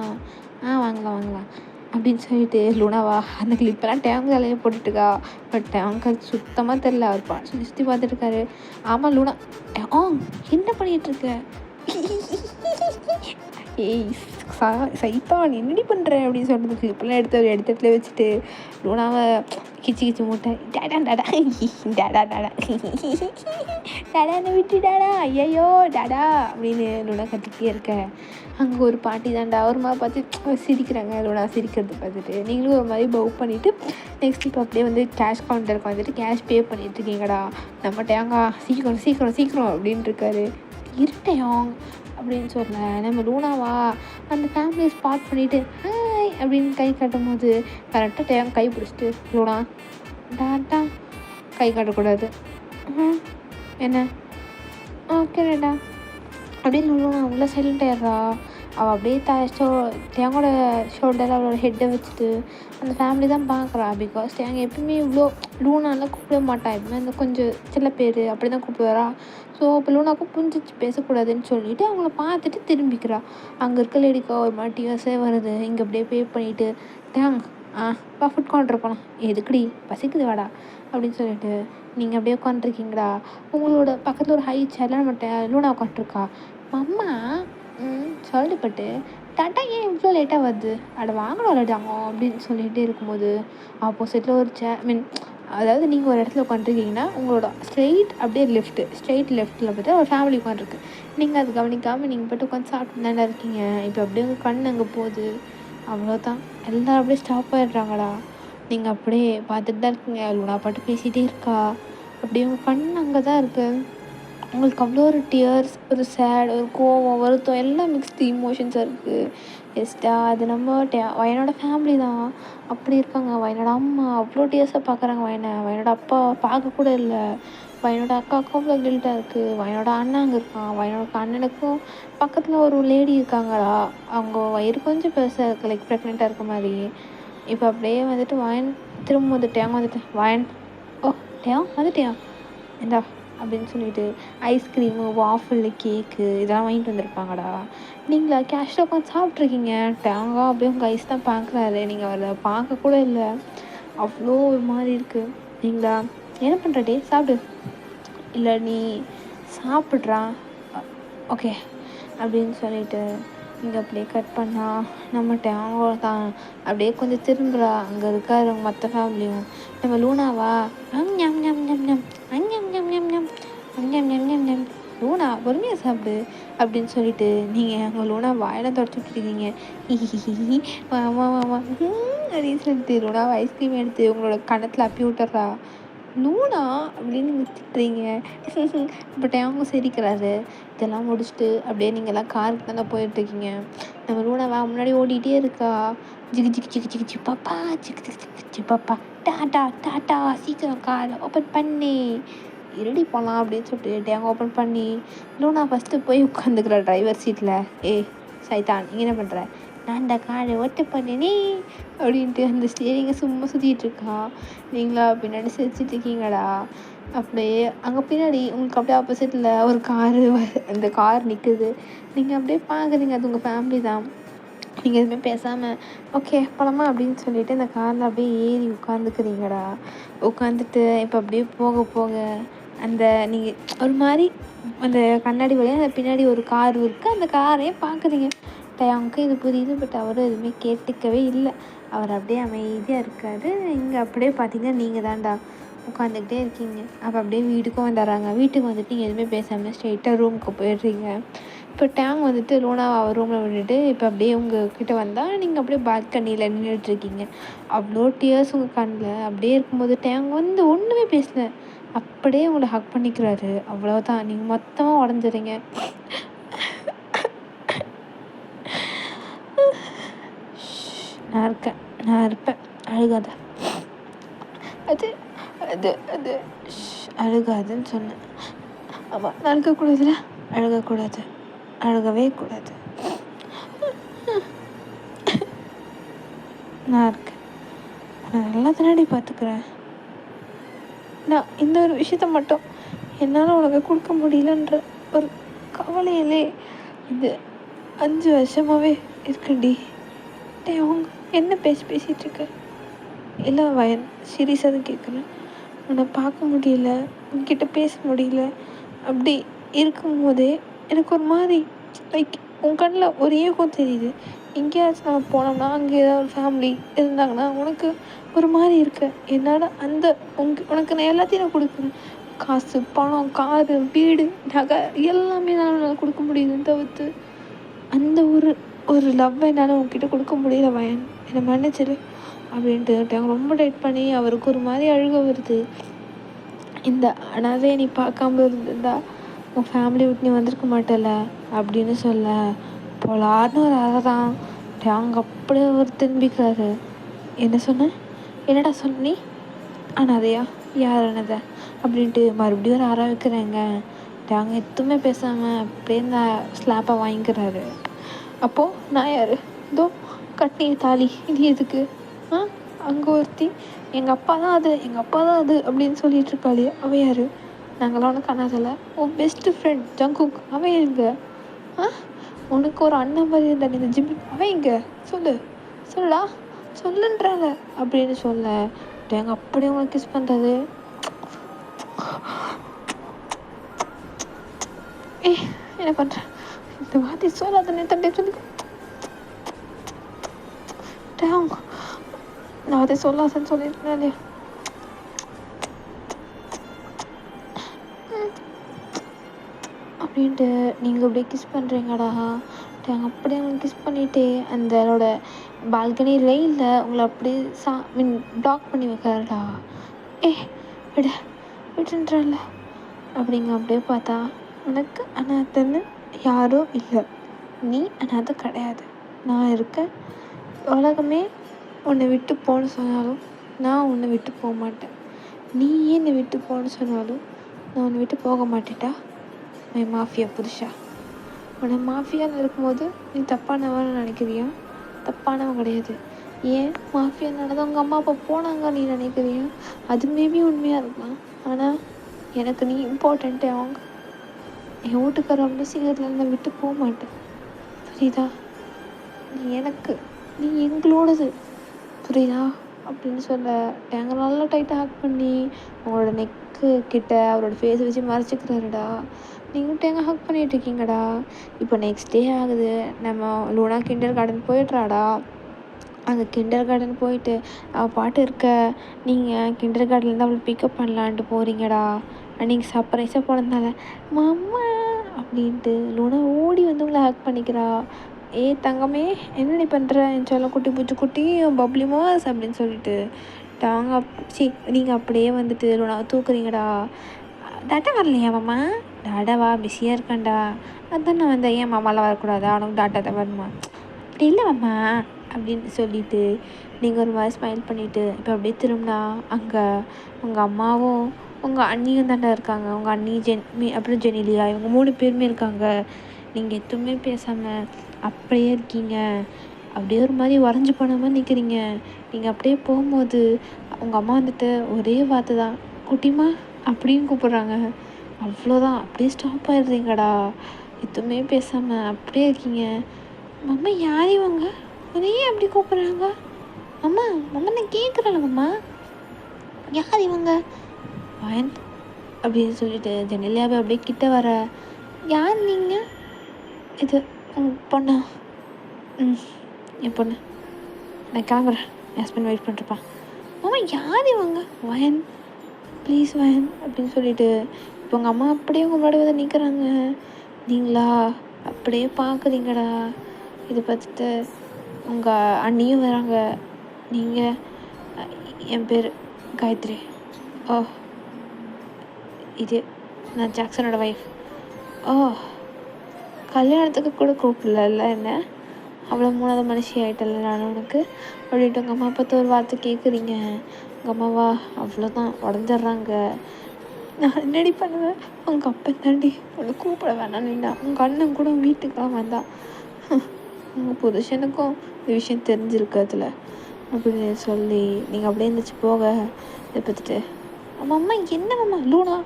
வாங்கலாம் அப்படின்னு சொல்லிட்டு லூனாவா அந்த கிளிப்பெல்லாம் டேங்க் தலையே போட்டுட்டுக்கா. பட் டேங்க் சுத்தமாக தெரில, அவர் சுற்றி பார்த்துட்டு இருக்காரு. ஆமாம் லூனா என்ன பண்ணிகிட்ருக்க? ஏய் சைத்தான் என்னடி பண்ணுற அப்படின்னு சொல்கிறது. கிளிப்பெல்லாம் எடுத்துல வச்சுட்டு லூனாவை கிச்சு மூட்டை டாடா டாடா டாடான்னு விட்டு டாடா ஐயோ டாடா அப்படின்னு லூனா கத்திக்கிட்டே இருக்க. அங்கே ஒரு பாட்டி தாண்டா ஒரு மாதிரி பார்த்து சிரிக்கிறாங்க. லூனா சிரிக்கிறது பார்த்துட்டு நீங்களும் ஒரு மாதிரி பவ் பண்ணிவிட்டு நெக்ஸ்ட் இப்போ அப்படியே வந்து கேஷ் கவுண்டருக்கு வந்துட்டு கேஷ் பே பண்ணிகிட்ருக்கீங்கடா. நம்ம டேங்கா சீக்கிரம் அப்படின்ட்டு இருக்காரு. இருட்டையோங் அப்படின்னு சொல்ல நம்ம லூனாவா அந்த ஃபேமிலியை ஸ்பாட் பண்ணிவிட்டு ஹாய் அப்படின்னு கை காட்டும் போது கரெக்டாக டேங்க கை பிடிச்சிட்டு லூனா டாட்டா கை காட்டக்கூடாது. என்ன ஓகேடா அப்படின்னு நான் அவ்வளோ சைலண்ட் ஆயிடுறா. அவள் அப்படியே தேங்கோட ஷோல்டரில் அவளோட ஹெட்டை வச்சுட்டு அந்த ஃபேமிலி தான் பார்க்குறா. பிகாஸ் தேங்க எப்பவுமே இவ்வளோ லூனாலாம் கூப்பிட மாட்டா. எப்பவுமே அந்த கொஞ்சம் சில பேர் அப்படி தான் கூப்பிடுவாரா. ஸோ இப்போ லூனாக்கும் புரிஞ்சிச்சு பேசக்கூடாதுன்னு சொல்லிவிட்டு அவங்கள பார்த்துட்டு திரும்பிக்கிறா. அங்கே இருக்க லேடிக்கா ஒரு மாதிரி டிஎஸ்ஸே வருது. இங்கே அப்படியே பே பண்ணிவிட்டு தேங்க வா ஃபுட் கவுண்டர் போகலாம். எதுக்குடி பசிக்குது வாடா அப்படின்னு சொல்லிட்டு நீங்கள் அப்படியே உட்காந்துருக்கீங்களா. உங்களோட பக்கத்தில் ஒரு ஹை சேர்லாம் நம்ம லூனா உட்காந்துருக்கா. அம்மா சொல்லிப்பட்டு டாட்டா ஏன் இவ்வளோ லேட்டாக வருது, அட வாங்கணும் டாங்க அப்படின்னு சொல்லிகிட்டே இருக்கும்போது ஆப்போசிட்டில் ஒரு அதாவது நீங்கள் ஒரு இடத்துல உட்காந்துருக்கீங்கன்னா உங்களோட ஸ்ட்ரெயிட் லெஃப்ட்டில் பார்த்தா ஒரு ஃபேமிலி உட்காந்துருக்கு. நீங்கள் அது கவனிக்காமல் நீங்கள் போய்ட்டு உட்காந்து சாப்பிட்டு தானே இருக்கீங்க. இப்போ அப்படியே உங்கள் கண் அங்கே போகுது. அவ்வளோதான், எல்லோரும் அப்படியே ஸ்டாப் ஆகிடுறாங்களா. நீங்கள் அப்படியே பார்த்துட்டு தான் இருக்கீங்க. லூனா பாட்டு பேசிகிட்டே இருக்கா. அப்படியே உங்கள் கண் அங்கே தான் இருக்குது. உங்களுக்கு அவ்வளோ ஒரு டியர்ஸ், ஒரு சேட், ஒரு கோவம், வருத்தம் எல்லாம் மிக்ஸ்டு இமோஷன்ஸாக இருக்குது. எஸ்டா அது நம்ம வயனோட ஃபேமிலி தான் அப்படி இருக்காங்க. வயனோட அம்மா அவ்வளோ டியர்ஸாக பார்க்குறாங்க. வயனோட அப்பா பார்க்கக்கூட இல்லை. வயனோட அக்காவுக்கும் அவ்வளோ கில்ட்டாக இருக்குது. வயனோட அண்ணன் அங்கே இருக்கான். வயனோட அண்ணனுக்கும் பக்கத்தில் ஒரு லேடி இருக்காங்களா. அவங்க வயிறு கொஞ்சம் பெருசாக இருக்குது, லைக் ப்ரெக்னெண்ட்டாக இருக்க மாதிரி. இப்போ அப்படியே வந்துட்டு வயன் திரும்ப வந்துட்டேன் வயன் வந்துட்டியா இந்தா அப்படின்னு சொல்லிட்டு ஐஸ்கிரீமு, வாஃபிள், கேக்கு இதெல்லாம் வாங்கிட்டு வந்திருப்பாங்கடா. நீங்களா கேஷில் உட்காந்து சாப்பிட்ருக்கீங்க. தேங்காய் அப்படியே உங்கள் ஐஸ் தான் பார்க்குறாரு. நீங்கள் அவரை பார்க்கக்கூட இல்லை. அவ்வளோ ஒரு மாதிரி இருக்குது. நீங்களா என்ன பண்ணுறடே சாப்பிடு. இல்லை நீ சாப்பிட்றா ஓகே அப்படின்னு சொல்லிட்டு இங்கே அப்படியே கட் பண்ணால் நம்ம டேங்கோ தான் அப்படியே கொஞ்சம் திரும்புகிறா. அங்கே இருக்காரு மற்ற ஃபேமிலியும். நம்ம லூனாவா ஞம் ஞம் ஞம் ஞம் அஞ்ஞம் ஞம் ஞம் ஞம் அஞ்ஞம் ஞம் ஞம் ஞம் லூனா பொறுமையாக சாப்பிடு அப்படின்னு சொல்லிட்டு நீங்கள் அங்கே லூனா வாயெல்லாம் தொடச்சி விட்டுருக்கீங்க. வாமா வாமா அப்படின்னு சொல்லிட்டு லூனாவை ஐஸ்கிரீம் எடுத்து உங்களோட கணத்தில் அப்பி விட்டுறா. லூனா அப்படின்னு நீங்கள் திட்டுறீங்க. பட் அவங்க சிரிக்கிறாரு. இதெல்லாம் முடிச்சுட்டு அப்படியே நீங்கள்லாம் காருக்கு தானே போயிட்டுருக்கீங்க. நம்ம லூனாவா முன்னாடி ஓடிட்டே இருக்கா. ஜிகு ஜிகு ஜிகு ஜிகு ஜி பாப்பா ஜிகு ஜிகு ஜிகு ஜி பாப்பா டாட்டா டாட்டா சீக்கிரம் காரை ஓப்பன் பண்ணி இருடி போகலாம் அப்படின்னு சொல்லிட்டு டேங்க ஓப்பன் பண்ணி லூனா ஃபஸ்ட்டு போய் உட்காந்துக்கிறா டிரைவர் சீட்டில். சைத்தான் நீ என்ன பண்ணுற, நான் அந்த காரை ஓட்ட பண்ணேனே அப்படின்ட்டு அந்த ஸ்டீரிங்கை சும்மா சுற்றிட்டு இருக்கா. நீங்களா பின்னாடி சிரிச்சிட்டு இருக்கீங்கடா. அப்படியே அங்கே பின்னாடி உங்களுக்கு அப்படியே ஆப்போசிட்டில் ஒரு அந்த கார் நிற்குது. நீங்கள் அப்படியே பார்க்குறீங்க, அது உங்கள் ஃபேமிலி தான். நீங்கள் எதுவுமே பேசாமல் ஓகே போகலாமா அப்படின்னு சொல்லிவிட்டு இந்த காரில் அப்படியே ஏறி உட்காந்துக்கிறீங்கடா. உட்காந்துட்டு இப்போ அப்படியே போக போக அந்த நீங்கள் ஒரு மாதிரி அந்த கண்ணாடி வழியாக அந்த பின்னாடி ஒரு கார் இருக்குது. அந்த காரையே பார்க்குறீங்க. அவனுக்கு இது புரியுது. பட் அவரும் எதுவுமே கேட்டுக்கவே இல்லை. அவர் அப்படியே அமைதியாக இருக்காரு. இங்கே அப்படியே பார்த்தீங்கன்னா நீங்கள் தான்டா உட்காந்துக்கிட்டே இருக்கீங்க. அப்போ அப்படியே வீட்டுக்கும் வந்துடுறாங்க. வீட்டுக்கு வந்துட்டு நீங்கள் எதுவுமே பேசாமல் ஸ்ட்ரெயிட்டாக ரூமுக்கு போயிடுறீங்க. இப்போ டேங் வந்துட்டு லூனாவை அவர் ரூமில் விட்டுட்டு இப்போ அப்படியே உங்ககிட்ட வந்தால் நீங்கள் அப்படியே பால்கனியில் நின்றுட்டுருக்கீங்க. அவ்வளோ டியர்ஸ் உங்கள் கண்ணில். அப்படியே இருக்கும்போது டேங் வந்து ஒன்றுமே பேசல, அப்படியே உங்களை ஹக் பண்ணிக்கிறாரு. அவ்வளோதான், நீங்கள் மொத்தமாக உடஞ்சிறீங்க. நான் இருப்பேன் அழுகாத. அது அது அது அழுகாதுன்னு சொன்னேன். ஆமாம், நான் அழுகக்கூடாதுல, அழுகவே கூடாது. நான் இருக்கேன், நான் நல்லா தானடி பார்த்துக்கிறேன். நான் இந்த ஒரு விஷயத்த மட்டும் என்னால் உனக்கு கொடுக்க முடியலன்ற ஒரு கவலையிலே இது 5 வருஷமாகவே இருக்கண்டி. அவங்க என்ன பேசிகிட்டு இருக்க? இல்லை வயன், சீரியஸாக தான் கேட்குறேன். உன்னை பார்க்க முடியல, உன்கிட்ட பேச முடியல. அப்படி இருக்கும்போதே எனக்கு ஒரு மாதிரி லைக் உன் கண்ணில் ஒரு ஏகம் தெரியுது. எங்கேயாச்சும் நம்ம போனோம்னா அங்கே ஏதாவது ஒரு ஃபேமிலி இருந்தாங்கன்னா உனக்கு ஒரு மாதிரி இருக்க. என்னால் அந்த உனக்கு நான் எல்லாத்தையும் நான் கொடுக்குறேன். காசு, பணம், காரு, வீடு, நகை எல்லாமே நான் கொடுக்க முடியுதுன்னு தவிர்த்து அந்த ஒரு லவ் என்னால் உங்ககிட்ட கொடுக்க முடியல வயன், என்னை மன்னிச்சிரு அப்படின்ட்டு அவங்க ரொம்ப டைட் பண்ணி அவருக்கு ஒரு மாதிரி அழுக வருது. இந்த அனாதையை நீ பார்க்காம இருந்திருந்தா உன் ஃபேமிலி விட்டு நீ வந்திருக்க மாட்டல அப்படின்னு சொல்ல போலார்னு ஒரு அழகான் அவங்க அப்படியே அவர் திரும்பிக்கிறாரு. என்ன சொன்ன, என்னடா சொன்ன நீ? அனாதையா யார் அனாதை அப்படின்ட்டு மறுபடியும் ஒரு அற வைக்கிறாங்க. நாங்கள் எதுவுமே பேசாமல் அப்படியே இந்த ஸ்லாப்பை வாங்கிக்கிறாரு. அப்போது நான் யார்? இதோ கட்டிய தாலி இது எதுக்கு? அங்கே ஒருத்தி எங்கள் அப்பா தான் அது, எங்கள் அப்பா தான் அது அப்படின்னு சொல்லிட்டு இருக்காளே, அவள் யார்? நாங்களாம் உனக்கு அனாதலை. உன் பெஸ்ட்டு ஃப்ரெண்ட் ஜங்குக் அவன் எங்க? உனக்கு ஒரு அண்ணன் மாதிரி இருந்தா இந்த ஜிம் அவன் எங்க? சொல்லுடா சொல்லுன்றாங்க அப்படின்னு சொல்ல எங்கள் அப்படியே அவங்க கிஸ் பண்ணுறது. என்ன பண்ணுறேன் இந்த வார்த்தை சொல்லாதே தண்டே சொல்லி நான் அதை சொல்லாதன்னு சொல்லியிருக்கேன் இல்லையா? அப்படின்ட்டு நீங்கள் அப்படியே கிஸ் பண்ணுறீங்கடா. நாங்கள் அப்படியே அவங்க கிஸ் பண்ணிவிட்டு அந்தோட பால்கனி ரெயிலில் உங்களை அப்படியே பிளாக் பண்ணி வைக்கிறாடா. விடுன்றல அப்படிங்க. அப்படியே பார்த்தா உனக்கு அனாதைன்னு யாரும் இல்லை, நீ அனாதை கிடையாது, நான் இருக்கேன். உலகமே உன்னை விட்டு போன்னு சொன்னாலும் நான் உன்னை விட்டு போக மாட்டேன். நீ என்னை விட்டு போன்னு சொன்னாலும் நான் உன்னை விட்டு போக மாட்டேன்டா. என் மாஃபியா புருஷா. உன்னை மாஃபியாவில் இருக்கும்போது நீ தப்பானவன்னு நினைக்கிறியா? தப்பானவன் கிடையாது. ஏன் மாஃபியா நடந்தது உங்கள் அம்மா அப்பா போனாங்க நீ நினைக்கிறியா? அது மேபி உண்மையாக இருக்கலாம். ஆனால் எனக்கு நீ இம்பார்ட்டண்ட்டு. அவங்க என் வீட்டுக்காரர் அவ்வளோ சீக்கிரத்தில் நான் விட்டு போக மாட்டேன். புரியுதா? நீ எனக்கு, நீ எங்களோடது. புரியுதா அப்படின்னு சொல்ல டேங்க நல்லா டைட்டாக ஹேக் பண்ணி அவங்களோட நெக்கு கிட்ட அவரோட ஃபேஸை வச்சு மறைச்சிக்கிறாருடா. நீங்கள் டேங்க ஹேக் பண்ணிகிட்டு இருக்கீங்கடா. இப்போ நெக்ஸ்ட் டே ஆகுது. நம்ம லூனா கிண்டர் கார்டன் போயிடுறாடா. அங்கே கிண்டர் கார்டன் போயிட்டு அவள் பாட்டு இருக்க, நீங்கள் கிண்டர் கார்டன்லேருந்து அவளை பிக்கப் பண்ணலான்ட்டு போகிறீங்கடா. நீங்கள் சர்ப்ரைஸாக போனதுனால மாமா அப்படின்ட்டு லூனா ஓடி வந்து உங்களை ஹேக் பண்ணிக்கிறா. தங்கமே என்னடி பண்ணுற என் சொல்ல குட்டி பூச்சி குட்டி பப்ளி மாஸ் அப்படின்னு சொல்லிட்டு டாங்க நீங்கள் அப்படியே வந்துட்டு லூனாவை தூக்குறீங்கடா. டாட்டா வரலையா மாமா? டாடாவா பிஸியாக இருக்கேன்டா. அதான் நான் வந்தேன். ஏன் மாமாலாம் வரக்கூடாதா? அவனுக்கு டாட்டா தான் வருமா? அப்படி இல்லை மாமா அப்படின்னு சொல்லிவிட்டு நீங்கள் ஒரு மாதிரி ஸ்மைல் பண்ணிவிட்டு இப்போ அப்படியே திரும்பினா அங்கே உங்கள் அம்மாவும் உங்கள் அண்ணியும் தாண்டா இருக்காங்க. உங்கள் அண்ணி அப்புறம் ஜெனிலியா இவங்க 3 பேருமே இருக்காங்க. நீங்கள் எதுவுமே பேசாமல் அப்படியே இருக்கீங்க. அப்படியே ஒரு மாதிரி உறைஞ்சி போன மாதிரி நிற்கிறீங்க. நீங்கள் அப்படியே போகும்போது உங்கள் அம்மா வந்துட்டு ஒரே வார்த்தை தான், குட்டிமா அப்படின்னு கூப்பிட்றாங்க. அவ்வளோதான், அப்படியே ஸ்டாப் ஆகிடுறீங்கடா. எதுவுமே பேசாமல் அப்படியே இருக்கீங்க. மம்மா யார் இவங்க? ஒரே அப்படி கூப்பிட்றாங்க. அம்மா நான் கேட்குறேன் மாமா, யார் இவங்க? வயன் அப்படின்னு சொல்லிட்டு ஜெனிலியாவை அப்படியே கிட்ட வர, யார் நீங்கள்? இது உங்கள் பொண்ணா? என் பொண்ணு, நான் கிளம்புறேன், என் ஹஸ்பண்ட் வெயிட் பண்ணிருப்பான். மாமா யார் இவங்க? வயன் ப்ளீஸ் வயன் அப்படின்னு சொல்லிட்டு இப்போ உங்கள் அம்மா அப்படியே உங்கள் முன்னாடி வந்து நிற்கிறாங்க. நீங்களா அப்படியே பார்க்குறீங்கடா. இதை பார்த்துட்டு உங்கள் அண்ணியும் வராங்க. நீங்கள், என் பேர் காயத்ரி. இது நான் ஜாக்சனோட ஒய்ஃப். கல்யாணத்துக்கு கூட கூப்பிடல என்ன? அவ்வளோ 3வது மனுஷி ஆகிட்டல நான் உனக்கு அப்படின்ட்டு உங்கள் அம்மா பார்த்து ஒரு வார்த்தை கேட்குறீங்க. உங்கள் அம்மாவா அவ்வளோதான் உடஞ்சிட்றாங்க. நான் என்னடி பண்ணுவேன்? உங்கள் அப்பா தாண்டி உன்னை கூப்பிட வேணாம்னா உங்கள் அண்ணன் கூட வீட்டுக்கெலாம் வந்தான். உங்கள் புருஷனுக்கும் இந்த விஷயம் தெரிஞ்சிருக்கிறதுல அப்படின்னு சொல்லி நீங்கள் அப்படியே இருந்துச்சு போக இதை பார்த்துட்டு அம்மா என்ன மாமா லூனா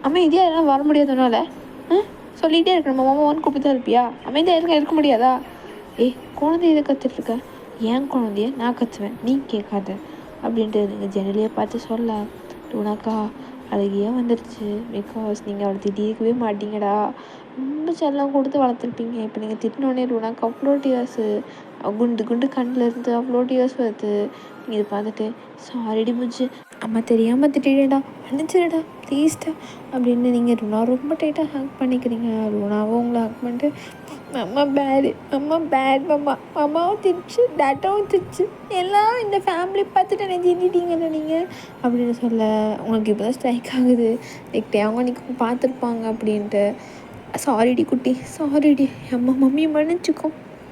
அமைதியாக எல்லாம் வர முடியாதனால சொல்லிகிட்டே இருக்கணும். மாமான்னு கூப்பிட்டு தான் இருப்பியா? அமைதியாக இருக்க முடியாதா? குழந்தை இதை கற்றுட்ருக்க, ஏன் குழந்தைய நான் கற்றுவேன், நீ கேட்காத அப்படின்ட்டு நீங்கள் ஜெனலியை பார்த்து சொல்ல லூனாக்கா அழகியாக வந்துடுச்சு. பிகாஸ் நீங்கள் அவளை திட்டிருக்கவே மாட்டீங்கடா. ரொம்ப செல்லம் கொடுத்து வளர்த்துருப்பீங்க. இப்போ நீங்கள் திட்டினோடனே லூனாக்கு அவ்வளோ டியர்ஸு, குண்டு கண்ணில் இருந்து அவ்வளோ டியர்ஸ் வருது. நீங்கள் இதை பார்த்துட்டு சாரிடி புஜ்ஜு, அம்மா தெரியாமல் திட்டிடா, மன்னிச்சிடா ப்ளீஸ்டா அப்படின்னு நீங்கள் லூனா ரொம்ப டைட்டாக ஹேக் பண்ணிக்கிறீங்க. லூனாவும் உங்களை ஹேக் பண்ணிட்டு அம்மா பேட் அம்மாவும் திரிச்சு டாட்டாவும் திரிச்சு எல்லாம் இந்த ஃபேமிலி பார்த்துட்டு என்னை திட்டிட்டீங்கல்ல நீங்கள் அப்படின்னு சொல்ல உங்களுக்கு இப்போ தான் ஸ்ட்ரைக் ஆகுது. நெக்ஸ்ட் அவங்க அன்றைக்கி பார்த்துருப்பாங்க அப்படின்ட்டு. சாரிடி குட்டி, சாரிடி அம்மா, மம்மி மன்னிச்சிக்கோ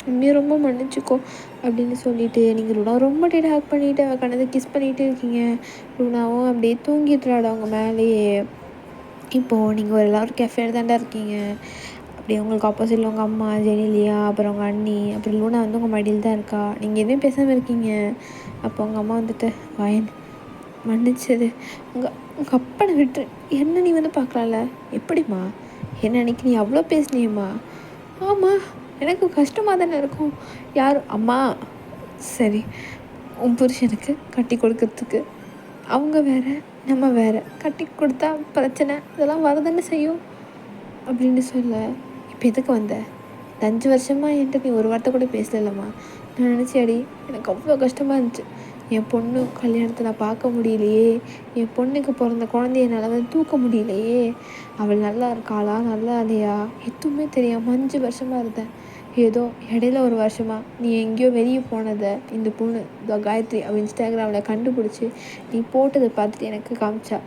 உண்மையாக ரொம்ப மன்னிச்சிக்கோ அப்படின்னு சொல்லிட்டு நீங்கள் லூனா ரொம்ப டேட் ஹேக் பண்ணிவிட்டு அவள் கண்ணதை கிஸ் பண்ணிகிட்டு இருக்கீங்க. லூனாவும் அப்படியே தூங்கிட்டுறாடா அவங்க மேலேயே. இப்போது நீங்கள் ஒரு எல்லோரும் கெஃபேல தாண்டா இருக்கீங்க. அப்படியே உங்களுக்கு ஆப்போசிட்டில் உங்கள் அம்மா ஜெனிலியா, அப்புறம் உங்கள் அண்ணி, அப்புறம் லூனா வந்து உங்கள் மடியில் தான் இருக்கா. நீங்கள் எதுவும் பேசாமல் இருக்கீங்க. அப்போ உங்கள் அம்மா வந்துட்டு வாயன் மன்னிச்சது உங்கள் அப்பனை விட்டு என்ன நீ வந்து பார்க்கலாம்ல. எப்படிம்மா என்ன அன்றைக்கி நீ அவ்வளோ பேசுனியம்மா? ஆமாம் எனக்கு கஷ்டமாக தானே இருக்கும். யாரும் அம்மா சரி உன் புருஷனுக்கு கட்டி கொடுக்கறதுக்கு அவங்க வேறு நம்ம வேறு, கட்டி கொடுத்தா பிரச்சனை இதெல்லாம் வரதானே செய்யும் அப்படின்னு சொல்ல. இப்போ எதுக்கு வந்த? இந்த 5 வருஷமாக என்கிட்ட நீ ஒரு வார்த்தை கூட பேசலம்மா. நான் நினச்சேடி எனக்கு அவ்வளோ கஷ்டமாக இருந்துச்சு. என் பொண்ணு கல்யாணத்தை நான் பார்க்க முடியலையே, என் பொண்ணுக்கு பிறந்த குழந்தைய என்னால் வந்து தூக்க முடியலையே, அவள் நல்லா இருக்காளா நல்லா இல்லையா எதுவுமே தெரியாமல் 5 வருஷமாக இருந்தேன். ஏதோ இடையில ஒரு வருஷமாக நீ எங்கேயோ வெளியே போனதை இந்த பொண்ணு காயத்ரி அவள் இன்ஸ்டாகிராமில் கண்டுபிடிச்சி நீ போட்டதை பார்த்துட்டு எனக்கு காமிச்சா.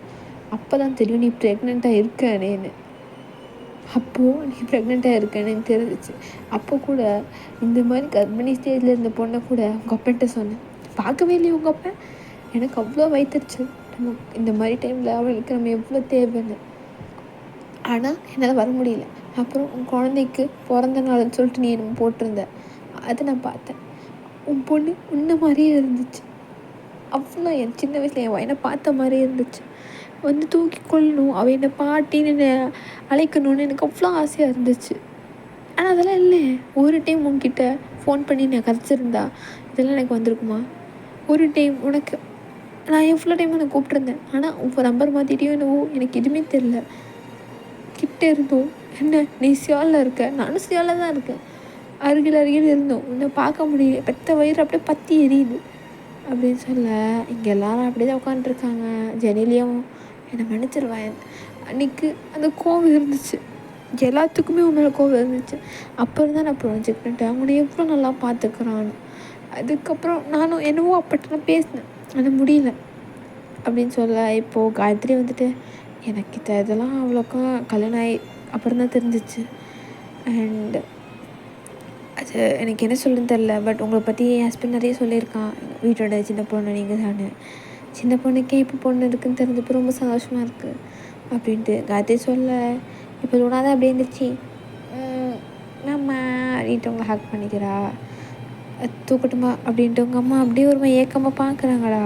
அப்போ தான் தெரியும் நீ ப்ரெக்னெண்ட்டாக இருக்கேன்னு. அப்போது நீ ப்ரெக்னெண்ட்டாக இருக்கேன்னு எனக்கு தெரிஞ்சிச்சு. அப்போ கூட இந்த மாதிரி கர்ப்பிணி ஸ்டேஜில் இருந்த பொண்ணை கூட உங்கள் அப்பன்ட்ட சொன்னேன். பார்க்கவே இல்லையே உங்கள் அப்பன். எனக்கு அவ்வளோ வயிற்றுச்சு நம்ம இந்த மாதிரி டைமில் அவளுக்கு நம்ம எவ்வளோ தேவைன்னு. ஆனால் என்னால் வர முடியல. அப்புறம் உன் குழந்தைக்கு பிறந்த நாள்னு சொல்லிட்டு நீ என்ன போட்டிருந்த, அதை நான் பார்த்தேன். உன் பொண்ணு உன்ன மாதிரியே இருந்துச்சு. அவ்வளோ என் சின்ன வயசில் என் வயனை பார்த்த மாதிரியே இருந்துச்சு. வந்து தூக்கி கொள்ளணும், அவள் என்னை பாட்டின்னு என்னை அழைக்கணும்னு எனக்கு அவ்வளோ ஆசையாக இருந்துச்சு. ஆனால் அதெல்லாம் இல்லை. ஒரு டைம் உன்கிட்ட ஃபோன் பண்ணி நான் கதைச்சிருந்தா இதெல்லாம் எனக்கு வந்திருக்குமா? ஒரு டைம் உனக்கு நான் எவ்வளோ டைம் உனக்கு கூப்பிட்ருந்தேன். ஆனால் உன் நம்பர் மாற்றிட்டியோ என்னவோ எனக்கு எதுவுமே தெரில. கிட்டே இருந்தோம். என்ன நீ சியாலில் இருக்க, நானும் சியாலில் தான் இருக்கேன். அருகில் இருந்தோம். உன்னை பார்க்க முடியல. பெத்த வயிறு அப்படியே பற்றி எரியுது அப்படின்னு சொல்ல. இங்கே எல்லாரும் அப்படியே தான் உட்காந்துருக்காங்க. ஜெனிலியும் என்னை மன்னிச்சிருவேன். அன்றைக்கி அந்த கோவம் இருந்துச்சு, எல்லாத்துக்குமே உன் மேலே கோவம் இருந்துச்சு. அப்புறம் தான் நான் புரிஞ்சுக்கிட்டேன் அவனை எவ்வளோ நல்லா பார்த்துக்கிறான்னு. அதுக்கப்புறம் நானும் என்னவோ அப்பட்ட நான் பேசினேன், ஆனால் முடியல அப்படின்னு சொல்ல. இப்போது காயத்ரி வந்துட்டு எனக்கு இதெல்லாம் அவ்வளோக்கா கல்யாணம் ஆகி அப்புறம் தான் தெரிஞ்சிச்சு. அண்ட் அது எனக்கு என்ன சொல்லுன்னு தெரில. பட் உங்களை பற்றி என் ஹஸ்பண்ட் நிறைய சொல்லியிருக்கான். வீட்டோட சின்ன பொண்ணு நீங்கள் தானே, சின்ன பொண்ணுக்கே இப்போ பொண்ணு இருக்குதுன்னு தெரிஞ்சப்போ ரொம்ப சந்தோஷமாக இருக்குது அப்படின்ட்டு காயத்ரி சொல்ல. இப்போ லூனா தான் அப்படியே இருந்துச்சு. நம்ம அப்படின்ட்டு உங்களை ஹேக் பண்ணிக்கிறா. தூக்கட்டுமா அப்படின்ட்டு உங்கள் அம்மா அப்படியே ஒரு ஏக்கமாக பார்க்குறாங்கடா.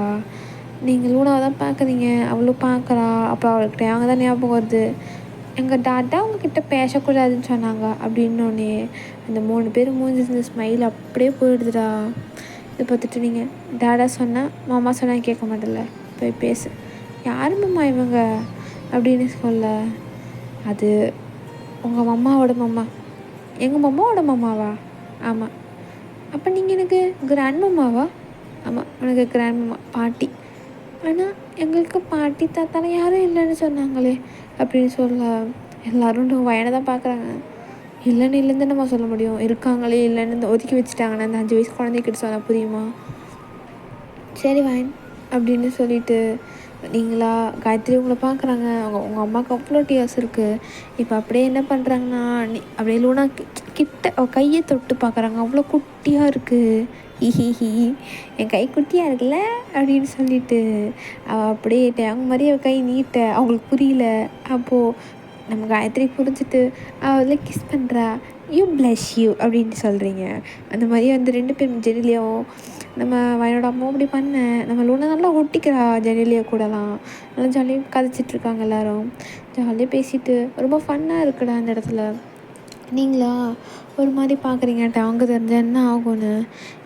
நீங்கள் லூனாவை தான் பார்க்குறீங்க, அவ்வளோ பார்க்குறா. அப்புறம் அவளுக்கு அவங்க தான் ஞாபகம் வருது. எங்கள் டாட்டா அவங்கக்கிட்ட பேசக்கூடாதுன்னு சொன்னாங்க அப்படின்னோடனே அந்த 3 பேர் மூஞ்சி இந்த ஸ்மைல் அப்படியே போயிடுதுடா. இதை பார்த்துட்டு நீங்கள் டாடா சொன்னால் மாமா சொன்னால் கேட்க மாட்டேல்ல, போய் பேசு. யார் மாமா இவங்க அப்படின்னு சொல்ல. அது உங்கள் மம்மாவோட மாமா. எங்கள் மம்மாவோட மாமாவா? ஆமாம். அப்போ நீங்கள் எனக்கு கிராண்ட் மாமாவா? ஆமாம், உனக்கு கிராண்ட் மாமா பாட்டி. ஆனால் எங்களுக்கு பாட்டி தாத்தாலாம் யாரும் இல்லைன்னு சொன்னாங்களே அப்படின்னு சொல்ல. எல்லோரும் வயனை தான் பார்க்குறாங்க. இல்லைன்னு நம்ம சொல்ல முடியும். இருக்காங்களே இல்லைன்னு ஒதுக்கி வச்சுட்டாங்கன்னா அந்த 5 வயசு குழந்தைக்கிட்ட சொன்னால் புரியுமா? சரி வயன் அப்படின்னு சொல்லிட்டு நீங்களா காயத்ரி உங்களை பார்க்குறாங்க. உங்கள் அம்மாவுக்கு அவ்வளோ டியாஸ் இருக்குது. இப்போ அப்படியே என்ன பண்ணுறாங்கன்னா அப்படியே லூனா கிட்ட கையை தொட்டு பார்க்குறாங்க. அவ்வளோ குட்டியாக இருக்குது. ஹிஹிஹி என் கை குட்டியாக இருக்குல்ல அப்படின்னு சொல்லிட்டு அவள் அப்படியே அவங்க மாதிரி அவள் கை நீட்ட அவங்களுக்கு புரியல. அப்போது நம்ம காயத்ரி புரிஞ்சுட்டு அவள் கிஸ் பண்ணுறா. யூ பிளஸ் யூ அப்படின்னு சொல்கிறீங்க. அந்த மாதிரி வந்து 2 பேரும் ஜெனிலியாவும் நம்ம வயனோட அம்மாவும் அப்படி பண்ணேன். நம்ம லூனா நல்லா ஒட்டிக்கிறா ஜெனிலியா கூடலாம். நல்லா ஜாலியாக கதைச்சிட்ருக்காங்க எல்லோரும். ஜாலியாக பேசிட்டு ரொம்ப ஃபன்னாக இருக்குடா அந்த இடத்துல. நீங்களா ஒரு மாதிரி பார்க்குறீங்கட்ட அவங்க தெரிஞ்ச என்ன ஆகும்னு.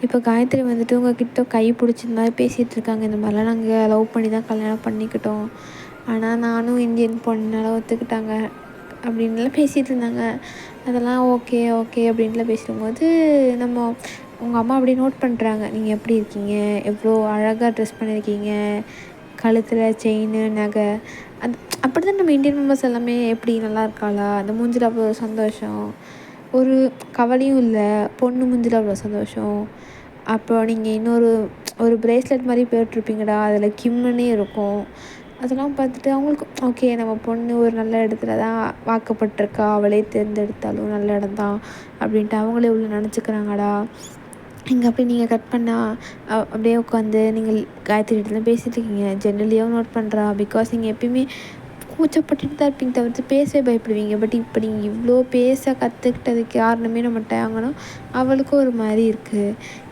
இப்போ காயத்ரி வந்துட்டு உங்கள்கிட்ட கை பிடிச்சி இந்த மாதிரி பேசிகிட்டு இருக்காங்க. இந்த மாதிரிலாம் நாங்கள் லவ் பண்ணி தான் கல்யாணம் பண்ணிக்கிட்டோம், ஆனால் நானும் இந்தியன் பொண்ணால் ஒத்துக்கிட்டாங்க அப்படின்லாம் பேசிகிட்டு இருந்தாங்க. அதெல்லாம் ஓகே ஓகே அப்படின்ட்டுலாம் பேசும்போது நம்ம உங்கள் அம்மா அப்படி நோட் பண்ணுறாங்க. நீங்கள் எப்படி இருக்கீங்க, எவ்வளோ அழகாக ட்ரெஸ் பண்ணியிருக்கீங்க, கழுத்தில் செயின் நகை. அப்படி தான் நம்ம இந்தியன் மெம்பர்ஸ் எல்லாமே எப்படி நல்லா இருக்காளா, அந்த மூஞ்சில் அவ்வளோ சந்தோஷம், ஒரு கவலையும் இல்லை, பொண்ணு மூஞ்சில் அவ்வளோ சந்தோஷம். அப்புறம் நீங்கள் இன்னொரு பிரேஸ்லெட் மாதிரி போட்டிருப்பீங்கடா, அதில் கிம்முன்னே இருக்கும். அதெல்லாம் பார்த்துட்டு அவங்களுக்கு ஓகே நம்ம பொண்ணு ஒரு நல்ல இடத்துல தான் வாக்கப்பட்டிருக்கா, அவளே தேர்ந்தெடுத்தாலும் நல்ல இடம் தான் அப்படின்ட்டு அவங்களே உள்ள நினச்சிக்கிறாங்கடா. இங்கே அப்படி நீங்கள் கட் பண்ணால் அப்படியே உட்காந்து நீங்கள் காயத்ரிகிட்ட தான் பேசிகிட்டு இருக்கீங்க. ஜென்ரலியாக நோட் பண்ணுறா. பிகாஸ் நீங்கள் எப்பயுமே கூச்சப்பட்டுட்டு தான் இருப்பீங்க தவிர்த்து பேசவே பயப்படுவீங்க. பட் இப்போ நீங்கள் இவ்வளோ பேச கற்றுக்கிட்டதுக்கு காரணமே நம்ம டேங்கன்னா அவளுக்கும் ஒரு மாதிரி இருக்குது.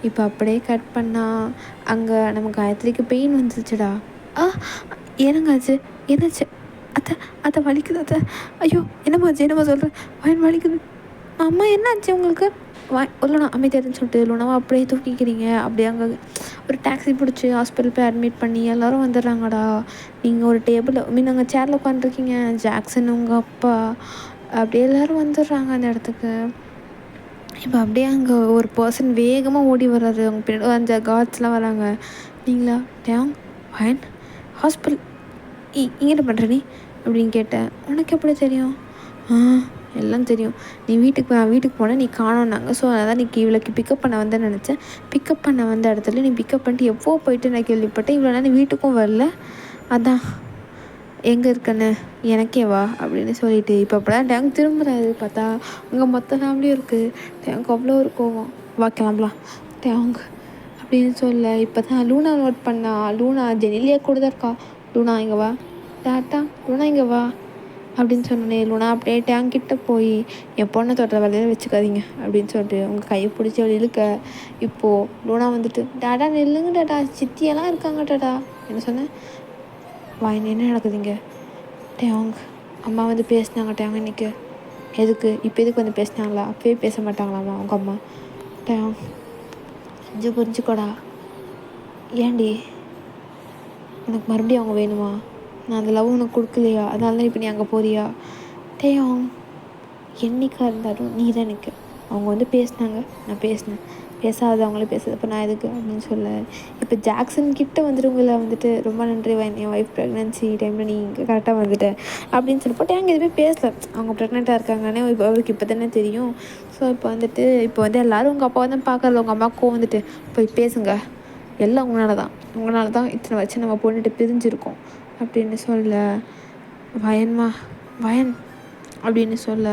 இப்போ அப்படியே கட் பண்ணால் அங்கே நம்ம காயத்ரிக்கு பெயின் வந்துச்சுடா. என்னங்காச்சு என்னாச்சு அத்தை? அத்தை வலிக்குது அத்தை. ஐயோ என்னம்மாச்சு? என்னம்மா சொல்கிறேன்? வயன் வலிக்குது. அம்மா என்னாச்சு உங்களுக்கு? இல்லைண்ணா அமைதியாருன்னு சொல்லிட்டு இல்லைனாவா அப்படியே தூக்கிக்கிறீங்க. அப்படியே அங்கே ஒரு டாக்ஸி பிடிச்சி ஹாஸ்பிட்டல் போய் அட்மிட் பண்ணி எல்லோரும் வந்துடுறாங்கடா. நீங்கள் ஒரு டேபிளில் அங்கே சேரில் உட்காந்துருக்கீங்க. ஜாக்சன் உங்கள் அப்பா அப்படியே எல்லோரும் வந்துடுறாங்க அந்த இடத்துக்கு. இப்போ அப்படியே அங்கே ஒரு பர்சன் வேகமாக ஓடி வர்றாரு. அவங்க பின்னாடி அந்த கார்ட்ஸ்லாம் வராங்க. நீங்களா? டேங் வயன் ஹாஸ்பிட்டல் இங்கே என்ன பண்ணுற நீ அப்படின்னு கேட்டேன். உனக்கு எப்படி தெரியும்? எல்லாம் தெரியும். நீ வீட்டுக்கு போனேன், நீ காணோன்னாங்க. ஸோ அதான் நீ இவளுக்கு பிக்கப் பண்ண வந்தேன்னு நினச்சேன். பிக்கப் பண்ண வந்த இடத்துல நீ பிக்கப் பண்ணிட்டு எப்போ போயிட்டு நான் கேள்விப்பட்டேன். இவ்வளோ நேரம் வீட்டுக்கும் வரல. அதான் எங்கே இருக்கன்னு எனக்கே வா அப்படின்னு சொல்லிட்டு இப்போ அப்போலாம் டேங்க் திரும்புறாரு. பார்த்தா அங்கே மொத்த ஃபேமிலியும் இருக்குது. டேங்க் அவ்வளோ ஒரு கோவம். வா கிளம்பலாம் டேங்க் அப்படின்னு சொல்ல. இப்போ தான் லூனா நோட் பண்ணா. லூனா ஜெனிலியா கூட தான் இருக்கா. லூனா இங்கே வா. டாட்டா லூனா இங்கே வா அப்படின்னு சொன்னேனே. லூனா அப்படியே டேங்க் கிட்ட போய் என் பொண்ணை தொடுற வேலையில வச்சுக்காதீங்க அப்படின்னு சொல்லிட்டு உங்கள் கையை பிடிச்சி அவள் இழுக்க. இப்போது லூனா வந்துட்டு டாடா நில்லுங்க டாடா, சித்தியெல்லாம் இருக்காங்க டாடா. என்ன சொன்னேன்? வாயின் என்ன நடக்குதுங்க? டேங் அம்மா வந்து பேசினாங்க டேங் இன்னைக்கு. எதுக்கு இப்போ எதுக்கு வந்து பேசினாங்களா? அப்பயே பேச மாட்டாங்களாம்மா உங்கள் அம்மா? டேங் கொஞ்சம் புரிஞ்சுக்கோடா. ஏன்டி உனக்கு மறுபடியும் அவங்க வேணுமா? நான் அந்த லவ் உனக்கு கொடுக்கலையா? அதனால தான் இப்போ நீ அங்கே போறியா? டேங் என்னைக்காக இருந்தாலும் நீ தான் எனக்கு. அவங்க வந்து பேசினாங்க, நான் பேசினேன். பேசாத அவங்களே பேசுறது இப்போ நான் எதுக்கு அப்படின்னு சொல்ல. இப்போ ஜாக்சன் கிட்ட வந்துடுவங்கள வந்துட்டு ரொம்ப நன்றி என் ஒய்ஃப் ப்ரெக்னன்சி டைமில் நீ இங்கே கரெக்டாக வந்துட்டேன் அப்படின்னு சொல்லி போட்டு அங்கே எதுவுமே பேசலை. அவங்க ப்ரெக்னெண்ட்டாக இருக்காங்கன்னே இப்போ அவருக்கு இப்போ தானே தெரியும். ஸோ இப்போ வந்துட்டு இப்போ வந்து எல்லோரும் உங்கள் அப்பா தான் பார்க்கறது. உங்கள் அம்மாவுக்கும் வந்துட்டு போய் பேசுங்க, எல்லாம் உங்களால தான் இத்தனை வச்சு நம்ம பொண்ணுட்டு பிரிஞ்சிருக்கோம் அப்படின்னு சொல்ல. வயன் அப்படின்னு சொல்ல.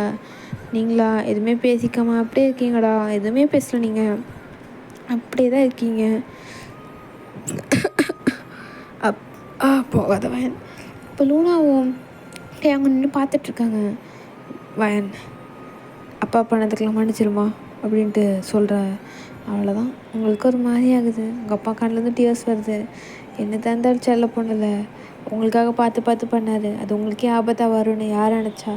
நீங்களா எதுவுமே பேசிக்காம அப்படியே இருக்கீங்கடா. எதுவுமே பேசல, நீங்கள் அப்படியே தான் இருக்கீங்க. போகாத வயன். இப்போ லூனாவும் அவங்க நின்று பார்த்துட்ருக்காங்க. வயன் அப்பா பண்ணதுக்கெல்லாம் மன்னிச்சிருமா அப்படின்ட்டு சொல்கிற. அவ்வளோதான். உங்களுக்கு ஒரு மாதிரி ஆகுது. உங்கள் அப்பா கண்ணிலேருந்து டியர்ஸ் வருது. என்ன தான் இருந்தாலும் செல்ல பொண்ணுல உங்களுக்காக பார்த்து பண்ணார். அது உங்களுக்கே ஆபத்தாக வரும்னு யார் நினச்சா?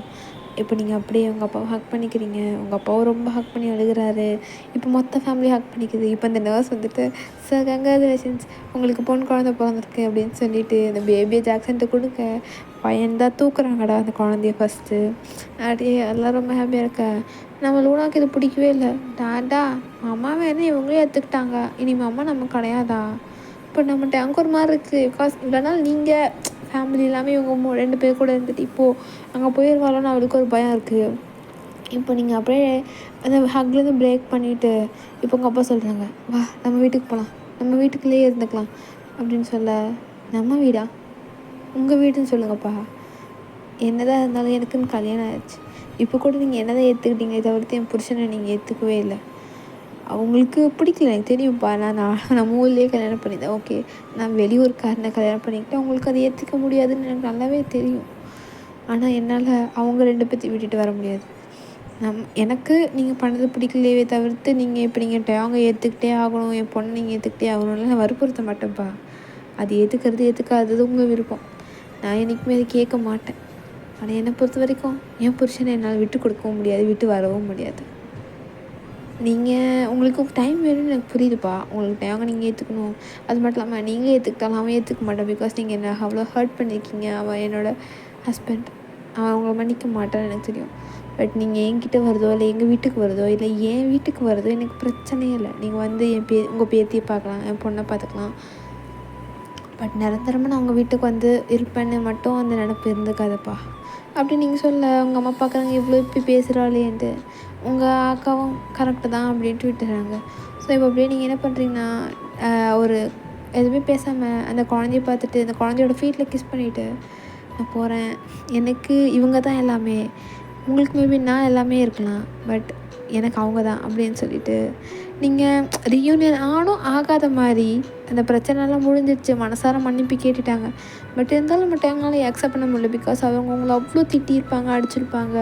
இப்போ நீங்கள் அப்படியே உங்கள் அப்பாவை ஹக் பண்ணிக்கிறீங்க. உங்கள் அப்பாவும் ரொம்ப ஹக் பண்ணி அழுகிறாரு. இப்போ மொத்த ஃபேமிலியும் ஹக் பண்ணிக்குது. இப்போ இந்த நர்ஸ் வந்துட்டு சார் கங்க்ராச்சுலேஷன்ஸ், உங்களுக்கு பொண்ணு குழந்தை பிறந்திருக்கு அப்படின்னு சொல்லிட்டு இந்த பேபியை ஜாக்சன்ட்டு கொடுக்க. பையன் தான் தூக்குறாங்கடா அந்த குழந்தைய ஃபஸ்ட்டு. அப்படியே எல்லாம் ரொம்ப ஹாப்பியாக இருக்க. நம்ம லூனாவுக்கு இது பிடிக்கவே இல்லை. டாடா அம்மா வேணும் இவங்களே எடுத்துக்கிட்டாங்க, இனிமேல் அம்மா நம்ம கிடையாதா? இப்போ நம்மகிட்ட அங்கே ஒரு மாதிரி இருக்குது. பிகாஸ் இவ்வளோ நாள் நீங்கள் ஃபேமிலி எல்லாமே இவங்க 2 பேர் கூட இருந்துட்டு இப்போது அங்கே போயிடுவாளோன்னு அவளுக்கு ஒரு பயம் இருக்குது. இப்போ நீங்கள் அப்படியே அந்த ஹக்லேருந்து பிரேக் பண்ணிவிட்டு இப்போ உங்கள் அப்பா சொல்கிறாங்க வா நம்ம வீட்டுக்கு போகலாம், நம்ம வீட்டுக்குள்ளேயே இருந்துக்கலாம் அப்படின்னு சொல்ல. நம்ம வீடா? உங்கள் வீடுன்னு சொல்லுங்கப்பா. என்னதான் இருந்தாலும் எனக்குன்னு கல்யாணம் ஆயிடுச்சு. இப்போ கூட நீங்கள் என்ன தான் ஏற்றுக்கிட்டீங்களே தவிர்த்து என் புருஷனை நீங்கள் ஏற்றுக்கவே இல்லை. அவங்களுக்கு பிடிக்கல எனக்கு தெரியும்ப்பா. நான் நம்ம ஊர்லேயே கல்யாணம் பண்ணியிருந்தேன். ஓகே, நான் வெளியூர்காரனை கல்யாணம் பண்ணிக்கிட்டேன். அவங்களுக்கு அதை ஏற்றுக்க முடியாதுன்னு எனக்கு நல்லாவே தெரியும். ஆனால் என்னால் அவங்க 2 பேர்த்தையும் விட்டுட்டு வர முடியாது. எனக்கு நீங்கள் பண்ணது பிடிக்கலையே தவிர்த்து நீங்கள் இப்போ அவங்க ஏற்றுக்கிட்டே ஆகணும், என் பொண்ணை நீங்கள் ஏற்றுக்கிட்டே ஆகணும்ல நான் வற்புறுத்த மாட்டேன்ப்பா. அது ஏற்றுக்காதது உங்கள் விருப்பம். நான் என்றைக்குமே அதை கேட்க மாட்டேன். ஆனால் என்னை பொறுத்த வரைக்கும் என் புருஷனை என்னால் விட்டு கொடுக்கவும் முடியாது, விட்டு வரவும் முடியாது. உங்களுக்கு டைம் வேணும்னு எனக்கு புரியுதுப்பா. உங்களுக்கு நீங்கள் ஏற்றுக்கணும். அது மட்டும் இல்லாமல் நீங்களே ஏற்றுக்கிட்டாலும் அவன் ஏற்றுக்க மாட்டான். பிகாஸ் நீங்கள் என்ன அவ்வளோ ஹர்ட் பண்ணியிருக்கீங்க. அவன் என்னோடய ஹஸ்பண்ட், அவன் அவங்கள மன்னிக்க மாட்டான்னு எனக்கு தெரியும். பட் நீங்கள் என்கிட்ட வருதோ இல்லை எங்கள் வீட்டுக்கு வருதோ இல்லை என் வீட்டுக்கு வருதோ எனக்கு பிரச்சனையே இல்லை. நீங்கள் வந்து உங்கள் பேத்தியை பார்க்கலாம், என் பொண்ணை பார்த்துக்கலாம். பட் நிரந்தரமாக நான் உங்கள் வீட்டுக்கு வந்து இருப்பேன்னு மட்டும் அந்த நினப்பு இருந்துக்காதப்பா அப்படி நீங்கள் சொல்ல. உங்கள் அம்மா பார்க்குறாங்க இவ்வளோ இப்படி பேசுகிறாளேன்ட்டு. உங்கள் அக்காவும் கரெக்டு தான் அப்படின்ட்டு விட்டுறாங்க. ஸோ இப்போ அப்படியே நீங்கள் என்ன பண்ணுறீங்கன்னா ஒரு எதுவுமே பேசாமல் அந்த குழந்தைய பார்த்துட்டு அந்த குழந்தையோட ஃபீட்டில் கிஸ் பண்ணிவிட்டு நான் போகிறேன். எனக்கு இவங்க தான் எல்லாமே. உங்களுக்கு மேபி நான் எல்லாமே இருக்கலாம், பட் எனக்கு அவங்க தான் அப்படின்னு சொல்லிட்டு நீங்கள் ரீயூனியன் ஆகாத மாதிரி அந்த பிரச்சனைலாம் முடிஞ்சிடுச்சு. மனசார மன்னிப்பு கேட்டுட்டாங்க. பட் இருந்தாலும் அவங்களால அக்செப்ட் பண்ண முடியல. பிகாஸ் அவங்க உங்களை அவ்வளோ திட்டியிருப்பாங்க, அடிச்சிருப்பாங்க.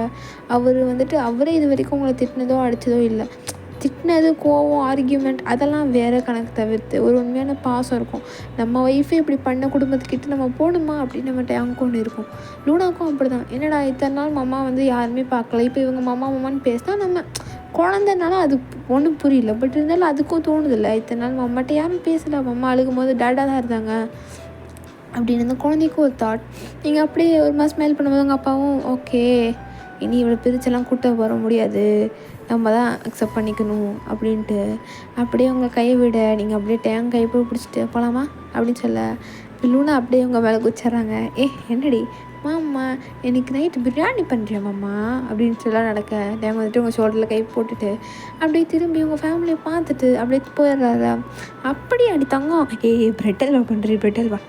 அவரே இது வரைக்கும் உங்களை திட்டினதோ அடித்ததோ இல்லை. திட்டினது, கோவம், ஆர்கியூமெண்ட் அதெல்லாம் வேறு கணக்கு தவிர்த்து ஒரு உண்மையான பாசம் இருக்கும். நம்ம ஒய்ஃபே இப்படி பண்ண குடும்பத்துக்கிட்ட நம்ம போகணுமா அப்படின்னு நம்ம டேங்க்கு ஒன்று இருக்கும். லூனாக்கும் அப்படி தான். என்னடா இத்தனை நாள் மாமா யாருமே பார்க்கல, இப்போ இவங்க மாமான்னு பேசினா நம்ம குழந்தைனால அது ஒன்றும் புரியல. பட் இருந்தாலும் அதுக்கும் தோணுதில்ல, இத்தனை நாள் மாமாட்ட யாரும் பேசலை, மாமா அழுகும் போது டேடாக தான் இருந்தாங்க அப்படின்னு அந்த குழந்தைக்கும் ஒரு தாட். நீங்கள் அப்படியே ஒரு மாதிரி ஸ்மைல் பண்ணும்போது உங்கள் அப்பாவும் ஓகே, இனி இவ்வளோ பிரிச்செல்லாம் கூட்ட வர முடியாது, நம்ம தான் அக்செப்ட் பண்ணிக்கணும் அப்படின்ட்டு அப்படியே உங்கள் கையை விட நீங்கள் அப்படியே டேங்க் கை போய் பிடிச்சிட்டு போகலாமா அப்படின்னு சொல்ல லூனா அப்படியே உங்கள் மேலே குச்சிட்றாங்க. என்னடி மாமா எனக்கு நைட்டு பிரியாணி பண்ணுறியா மாமா அப்படின்னு சொல்ல நடக்க டேம் உங்கள் ஷோல்டரில் கை போட்டுட்டு அப்படியே திரும்பி உங்கள் ஃபேமிலியை பார்த்துட்டு அப்படியே போயிடுறாரா. அப்படியே அடி தங்கம் பிரெட் அல்வா பண்ணுறீ, பிரெட் அல்வா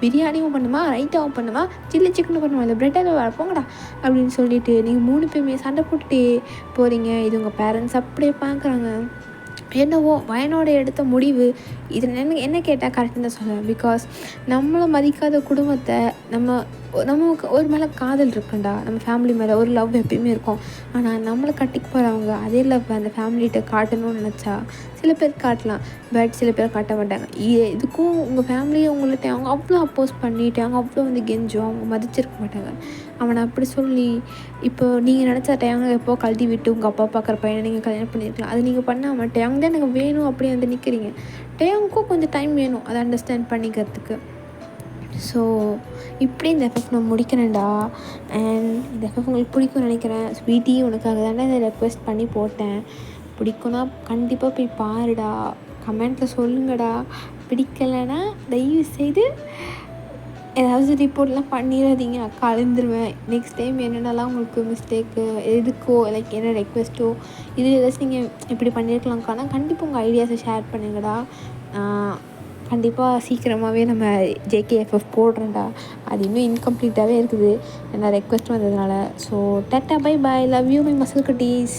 பிரியாணியும் பண்ணுமா, ரைட்டாவும் பண்ணுமா, சில்லி சிக்கனும் பண்ணுமா, இல்லை பிரெட் அல்வா போங்கடா அப்படின்னு சொல்லிட்டு நீங்கள் 3 பேருமே சண்டை போட்டுட்டே போகிறீங்க. இது உங்கள் பேரண்ட்ஸ் அப்படியே பார்க்குறாங்க. என்னவோ வயனோட எடுத்த முடிவு இது என்ன கேட்டால் கரெக்டுன்னு தான் சொல்லுவேன். பிகாஸ் நம்மளை மதிக்காத குடும்பத்தை நமக்கு ஒரு மேலே காதல் இருக்குண்டா, நம்ம ஃபேமிலி மேலே ஒரு லவ் எப்பயுமே இருக்கும். ஆனால் நம்மளை கட்டிக்கு போகிறவங்க அதே லவ் அந்த ஃபேமிலிகிட்ட காட்டணும்னு நினச்சா சில பேர் காட்டலாம், பட் சில பேர் காட்ட மாட்டாங்க. இதுக்கும் உங்கள் ஃபேமிலியை உங்கள்கிட்ட அவங்க அவ்வளோ அப்போஸ் பண்ணிவிட்டு அவங்க அவ்வளோ கெஞ்சும், அவங்க மதிச்சிருக்க மாட்டாங்க. அவனை அப்படி சொல்லி இப்போ நீங்கள் நினச்சா டேங்க எப்போ கழட்டி விட்டு உங்கள் அப்பா பார்க்குற பையனை நீங்கள் கல்யாணம் பண்ணியிருக்கலாம். அது நீங்கள் பண்ணாமல் டேங்க தான் எனக்கு வேணும் அப்படி நிற்கிறீங்க. டேங்குக்கும் கொஞ்சம் டைம் வேணும் அதை அண்டர்ஸ்டாண்ட் பண்ணிக்கிறதுக்கு. ஸோ இப்படி இந்த எஃப்எஃப் நான் முடிக்கிறேன்டா. அண்ட் இந்த எஃப்எஃப் உங்களுக்கு பிடிக்கும்னு நினைக்கிறேன். ஸ்வீட்டி உனக்காக தானே இதை ரெக்வெஸ்ட் பண்ணி போட்டேன். பிடிக்கும்னா கண்டிப்பாக போய் பாருடா, கமெண்ட்டில் சொல்லுங்கடா. பிடிக்கலைன்னா தயவு செய்து ஏதாவது ரிப்போர்ட்லாம் பண்ணிடாதீங்க, அக்கா அழுந்துருவேன். நெக்ஸ்ட் டைம் என்னென்னலாம் உங்களுக்கு மிஸ்டேக்கு எதுக்கோ லைக் என்ன ரெக்வெஸ்ட்டோ இது ஏதாச்சும் நீங்கள் இப்படி பண்ணியிருக்கலாம்க்கானா கண்டிப்பாக உங்கள் ஐடியாஸை ஷேர் பண்ணுங்கடா. கண்டிப்பாக சீக்கிரமாகவே நம்ம ஜேகேஎஃப்எஃப் போடுறேன்டா. அது இன்னும் இன்கம்ப்ளீட்டாகவே இருக்குது என்ன ரெக்வெஸ்ட் வந்ததுனால. So tata bye bye, love you my muscle குட்டீஸ்.